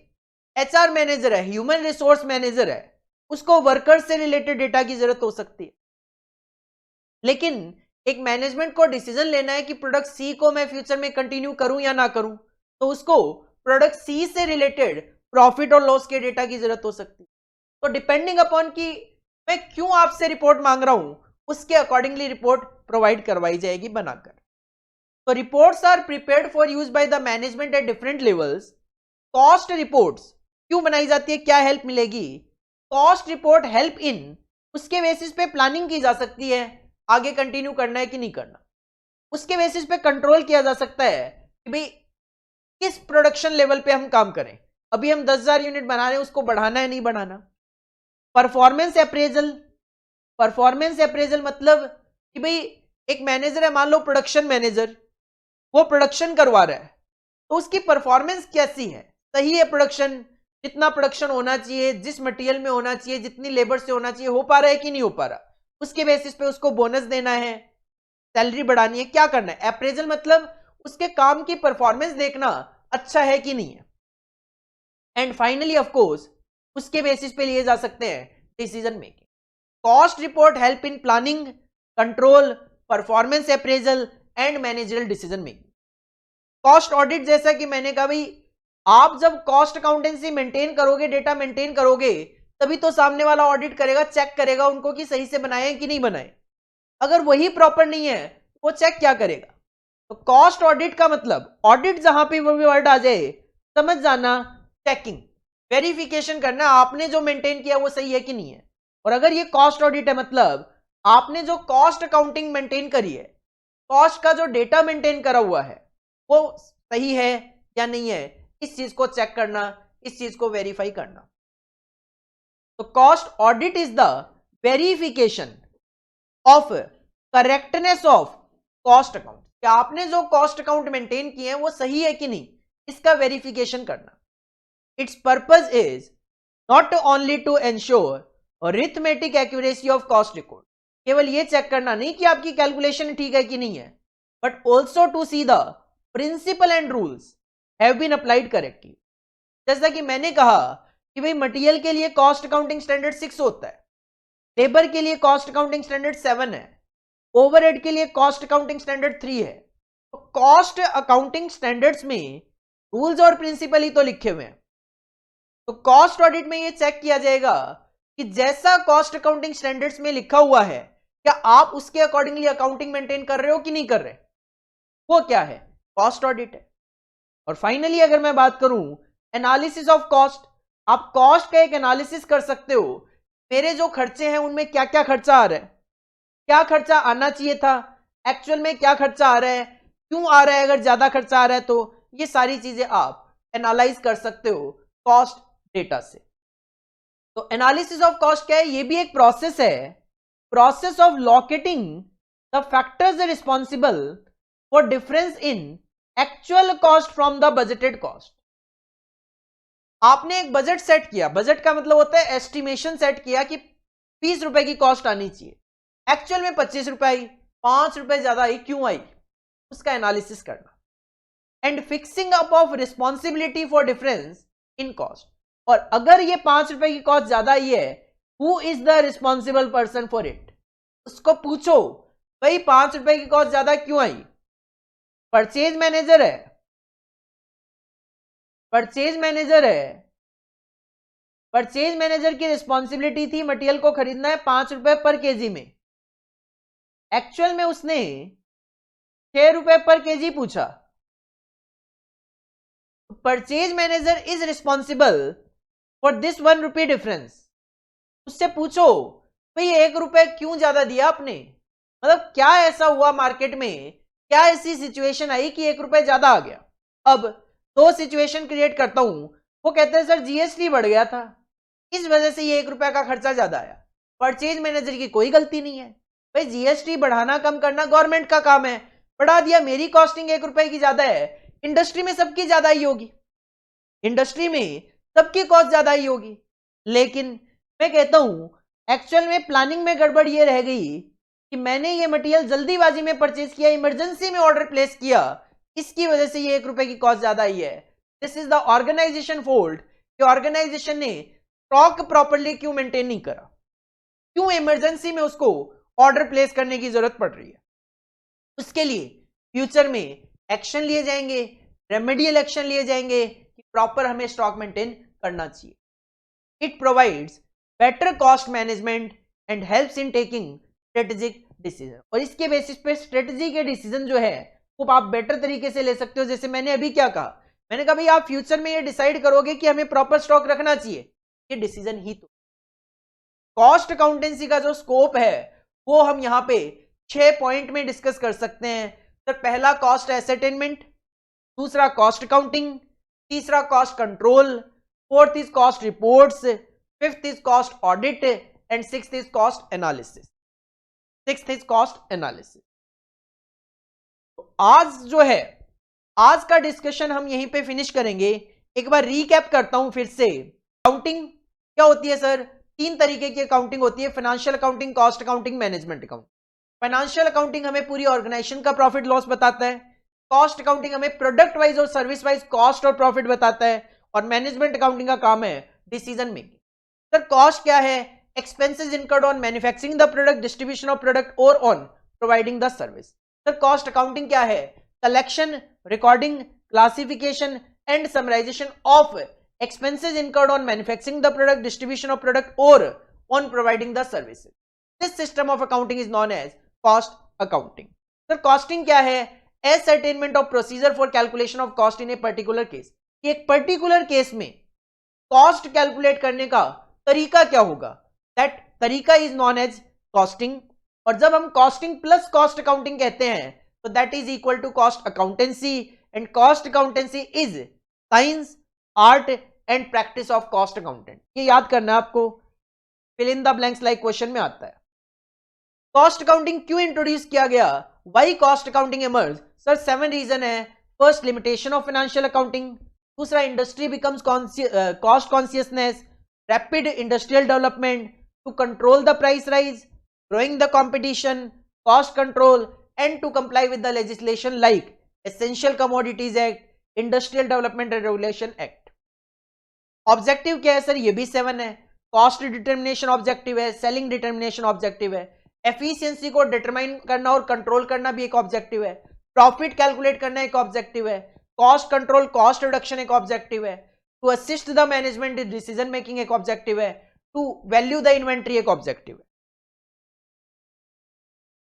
एचआर मैनेजर है, ह्यूमन रिसोर्स मैनेजर है, उसको वर्कर्स से रिलेटेड डेटा की जरूरत हो सकती है, लेकिन एक मैनेजमेंट को डिसीजन लेना है कि प्रोडक्ट सी को मैं फ्यूचर में कंटिन्यू करूं या ना करूं, तो उसको प्रोडक्ट सी से रिलेटेड प्रॉफिट और लॉस के डेटा की जरूरत हो सकती है। तो डिपेंडिंग अपॉन कि मैं क्यों आपसे रिपोर्ट मांग रहा हूं, उसके अकॉर्डिंगली रिपोर्ट प्रोवाइड करवाई जाएगी बनाकर। तो reports are prepared for use by the management at different levels. Cost reports क्यों बनाई जाती है, क्या हेल्प मिलेगी? कॉस्ट रिपोर्ट हेल्प इन, उसके बेसिस पे प्लानिंग की जा सकती है, आगे कंटिन्यू करना है कि नहीं करना। उसके बेसिस पे कंट्रोल किया जा सकता है कि भाई किस प्रोडक्शन लेवल पे हम काम करें। अभी हम 10,000 यूनिट बना रहे हैं, उसको बढ़ाना है नहीं बढ़ाना। परफॉर्मेंस अप्रेजल, परफॉर्मेंस अप्रेजल मतलब कि भाई एक मैनेजर है, मान लो प्रोडक्शन मैनेजर, वो प्रोडक्शन करवा रहा है, तो उसकी परफॉर्मेंस कैसी है, सही है प्रोडक्शन, जितना प्रोडक्शन होना चाहिए, जिस मटेरियल में होना चाहिए, जितनी लेबर से होना चाहिए, हो पा रहा है कि नहीं हो पा रहा। उसके बेसिस पे उसको बोनस देना है, सैलरी बढ़ानी है, क्या करना है। अप्रेजल मतलब उसके काम की परफॉर्मेंस देखना अच्छा है कि नहीं है। एंड फाइनली ऑफ कोर्स उसके बेसिस पे लिए जा सकते हैं decision making. Cost report help in planning, control, performance appraisal and managerial decision making. Cost audit, जैसा कि मैंने कहा भाई, आप जब कॉस्ट अकाउंटेंसी मेंटेन करोगे, डेटा मेंटेन करोगे, तभी तो सामने वाला ऑडिट करेगा, चेक करेगा उनको कि सही से बनाए कि नहीं बनाए। अगर वही प्रॉपर नहीं है वो चेक क्या करेगा? तो कॉस्ट ऑडिट का मतलब, ऑडिट जहां पे वो वर्ड आ जाए समझ जाना, चेकिंग, वेरिफिकेशन करना आपने जो मेंटेन किया वो सही है कि नहीं है। और अगर ये कॉस्ट ऑडिट है मतलब आपने जो कॉस्ट अकाउंटिंग मेंटेन करी है, कॉस्ट का जो डेटा मेंटेन करा हुआ है वो सही है या नहीं है, इस चीज को चेक करना, इस चीज को वेरीफाई करना। तो cost audit is the verification of correctness of cost account, कि आपने जो कॉस्ट अकाउंट मेंटेन किए हैं वो सही है कि नहीं, इसका वेरिफिकेशन करना। Its purpose is not only to ensure arithmetic accuracy of cost record, केवल ये चेक करना नहीं कि आपकी कैलकुलेशन ठीक है कि नहीं है, but also to see the principle and rules have been applied correctly. जैसा कि मैंने कहा कि भाई मटेरियल के लिए कॉस्ट अकाउंटिंग स्टैंडर्ड 6 होता है, लेबर के लिए कॉस्ट अकाउंटिंग स्टैंडर्ड 7 है, ओवरहेड के लिए कॉस्ट अकाउंटिंग स्टैंडर्ड 3 है। तो कॉस्ट अकाउंटिंग स्टैंडर्ड्स में रूल्स और प्रिंसिपल ही तो लिखे हुए हैं। तो कॉस्ट ऑडिट में ये चेक किया जाएगा कि जैसा कॉस्ट अकाउंटिंग स्टैंडर्ड्स में लिखा हुआ है क्या आप उसके अकॉर्डिंगली अकाउंटिंग मेंटेन कर रहे हो कि नहीं कर रहे, वो क्या है, कॉस्ट ऑडिट है। और फाइनली अगर मैं बात करूं एनालिसिस ऑफ कॉस्ट, आप कॉस्ट का एक एनालिसिस कर सकते हो, मेरे जो खर्चे हैं उनमें क्या क्या खर्चा आ रहा है, क्या खर्चा आना चाहिए था, एक्चुअल में क्या खर्चा आ रहा है, क्यों आ रहा है, अगर ज्यादा खर्चा आ रहा है तो ये सारी चीजें आप एनालाइज कर सकते हो कॉस्ट डेटा से। तो एनालिसिस ऑफ कॉस्ट क्या है, ये भी एक प्रोसेस है, process of locating the factors responsible for difference in actual cost from the budgeted cost. आपने एक बजट सेट किया, बजट का मतलब होता है एस्टिमेशन सेट किया कि 20 रुपए की कॉस्ट आनी चाहिए, एक्चुअल में 25 रुपए आई, 5 रुपए ज्यादा आई, क्यों आई, उसका एनालिसिस करना। And fixing up of responsibility for difference in cost, और अगर ये 5 रुपए की कॉस्ट ज्यादा आई है, who is the responsible person for it, उसको पूछो भाई 5 रुपए की कॉस्ट ज्यादा क्यों आई, परचेज मैनेजर है, परचेज मैनेजर है, परचेज मैनेजर की रिस्पॉन्सिबिलिटी थी मटेरियल को खरीदना है 5 रुपए पर केजी में, एक्चुअल में उसने 6 रुपए पर केजी पूछा, purchase manager is responsible for this 1 rupee difference. उससे पूछो भाई 1 रुपए क्यों ज्यादा दिया आपने, मतलब क्या ऐसा हुआ मार्केट में, क्या ऐसी सिचुएशन आई कि 1 रुपए ज्यादा आ गया। अब 2 सिचुएशन क्रिएट करता हूं, वो कहते हैं सर जीएसटी बढ़ गया था इस वजह से ये 1 रुपए का खर्चा ज्यादा आया, परचेज मैनेजर की कोई गलती नहीं है, भाई जीएसटी बढ़ाना कम करना गवर्नमेंट का काम है, बढ़ा दिया, मेरी कॉस्टिंग 1 रुपए की ज्यादा है, इंडस्ट्री में सबकी ज्यादा ही होगी, इंडस्ट्री में सबकी कॉस्ट ज्यादा ही होगी। लेकिन मैं कहता हूं एक्चुअल में प्लानिंग में गड़बड़ ये रह गई कि मैंने ये मटेरियल जल्दीबाजी में परचेज किया, इमरजेंसी में ऑर्डर प्लेस किया, इसकी वजह से ये 1 रुपए की कॉस्ट ज्यादा आई है। This is the organisation fault कि ऑर्गेनाइजेशन ने स्टॉक प्रॉपर्ली क्यों मेंटेन नहीं करा, क्यों इमरजेंसी में उसको ऑर्डर प्लेस करने की जरूरत पड़ रही है। उसके लिए फ्यूचर में एक्शन लिए जाएंगे, रेमेडियल एक्शन लिए जाएंगे कि प्रॉपर हमें स्टॉक मेंटेन करना चाहिए। It provides better cost management and helps in taking strategic decision, और इसके बेसिस पे स्ट्रेटेजी के डिसीजन जो है वो आप बेटर तरीके से ले सकते हो। जैसे मैंने अभी क्या कहा, मैंने कहा भाई आप फ्यूचर में ये डिसाइड करोगे कि हमें प्रॉपर स्टॉक रखना चाहिए, ये डिसीजन ही तो। कॉस्ट अकाउंटेंसी का जो स्कोप है वो हम यहां पे 6 पॉइंट में डिस्कस कर सकते हैं। तो पहला कॉस्ट एसेटेनमेंट, दूसरा कॉस्ट अकाउंटिंग, तीसरा cost control, fourth is cost reports, fifth is cost audit and sixth is cost analysis, sixth is cost analysis. आज जो है आज का डिस्कशन हम यहीं पे फिनिश करेंगे। एक बार रीकैप करता हूं फिर से। अकाउंटिंग क्या होती है सर, 3 तरीके की अकाउंटिंग होती है, financial accounting, cost accounting, management accounting. Financial accounting हमें पूरी ऑर्गेनाइजेशन का प्रॉफिट लॉस बताता है, कॉस्ट अकाउंटिंग हमें प्रोडक्ट वाइज और सर्विस वाइज कॉस्ट और प्रॉफिट बताता है, और मैनेजमेंट अकाउंटिंग का काम है डिसीजन मेकिंग। सर कॉस्ट क्या है, expenses incurred on manufacturing the product, distribution of product और on providing the service. Sir cost accounting क्या है, collection, recording, classification and summarization of expenses incurred on manufacturing the product, distribution of product or on providing the services. This system of accounting is known as cost accounting. Sir costing क्या है, ascertainment of procedure for calculation of cost in a particular case. एक particular case में cost calculate करने का तरीका क्या होगा, that तरीका is known as costing. और जब हम costing plus cost accounting कहते हैं तो that is equal to cost accountancy, and cost accountancy is science, art and practice of cost accountant. ये याद करना है आपको, fill in the blanks like question में आता है। कॉस्ट अकाउंटिंग क्यों इंट्रोड्यूस किया गया, why cost accounting emerge, sir 7 reason है। First, limitation of financial accounting, दूसरा industry becomes cost consciousness, rapid industrial development, to control the price rise, growing the competition, cost control and to comply with the legislation like essential commodities act, industrial development and regulation act. Objective क्या है sir, ये भी 7 है। Cost determination objective है, selling determination objective है, efficiency को determine करना और कंट्रोल करना भी एक ऑब्जेक्टिव है, प्रॉफिट कैलकुलेट करना एक ऑब्जेक्टिव है, कॉस्ट कंट्रोल, कॉस्ट रिडक्शन एक ऑब्जेक्टिव है, to assist the management in decision making एक ऑब्जेक्टिव है, टू वैल्यू द इन्वेंट्री एक ऑब्जेक्टिव है।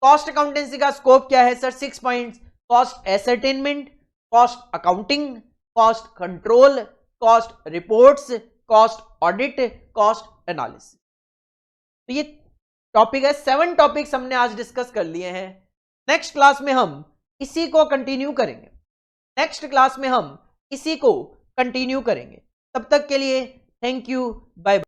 कॉस्ट अकाउंटेंसी का स्कोप क्या है sir? 6 points. Cost ascertainment, cost accounting, cost control, cost reports, cost audit, cost analysis. तो ये टॉपिक है, 7 टॉपिक्स हमने आज डिस्कस कर लिए हैं। नेक्स्ट क्लास में हम इसी को कंटिन्यू करेंगे, नेक्स्ट क्लास में हम इसी को कंटिन्यू करेंगे। तब तक के लिए थैंक यू, बाय बाय।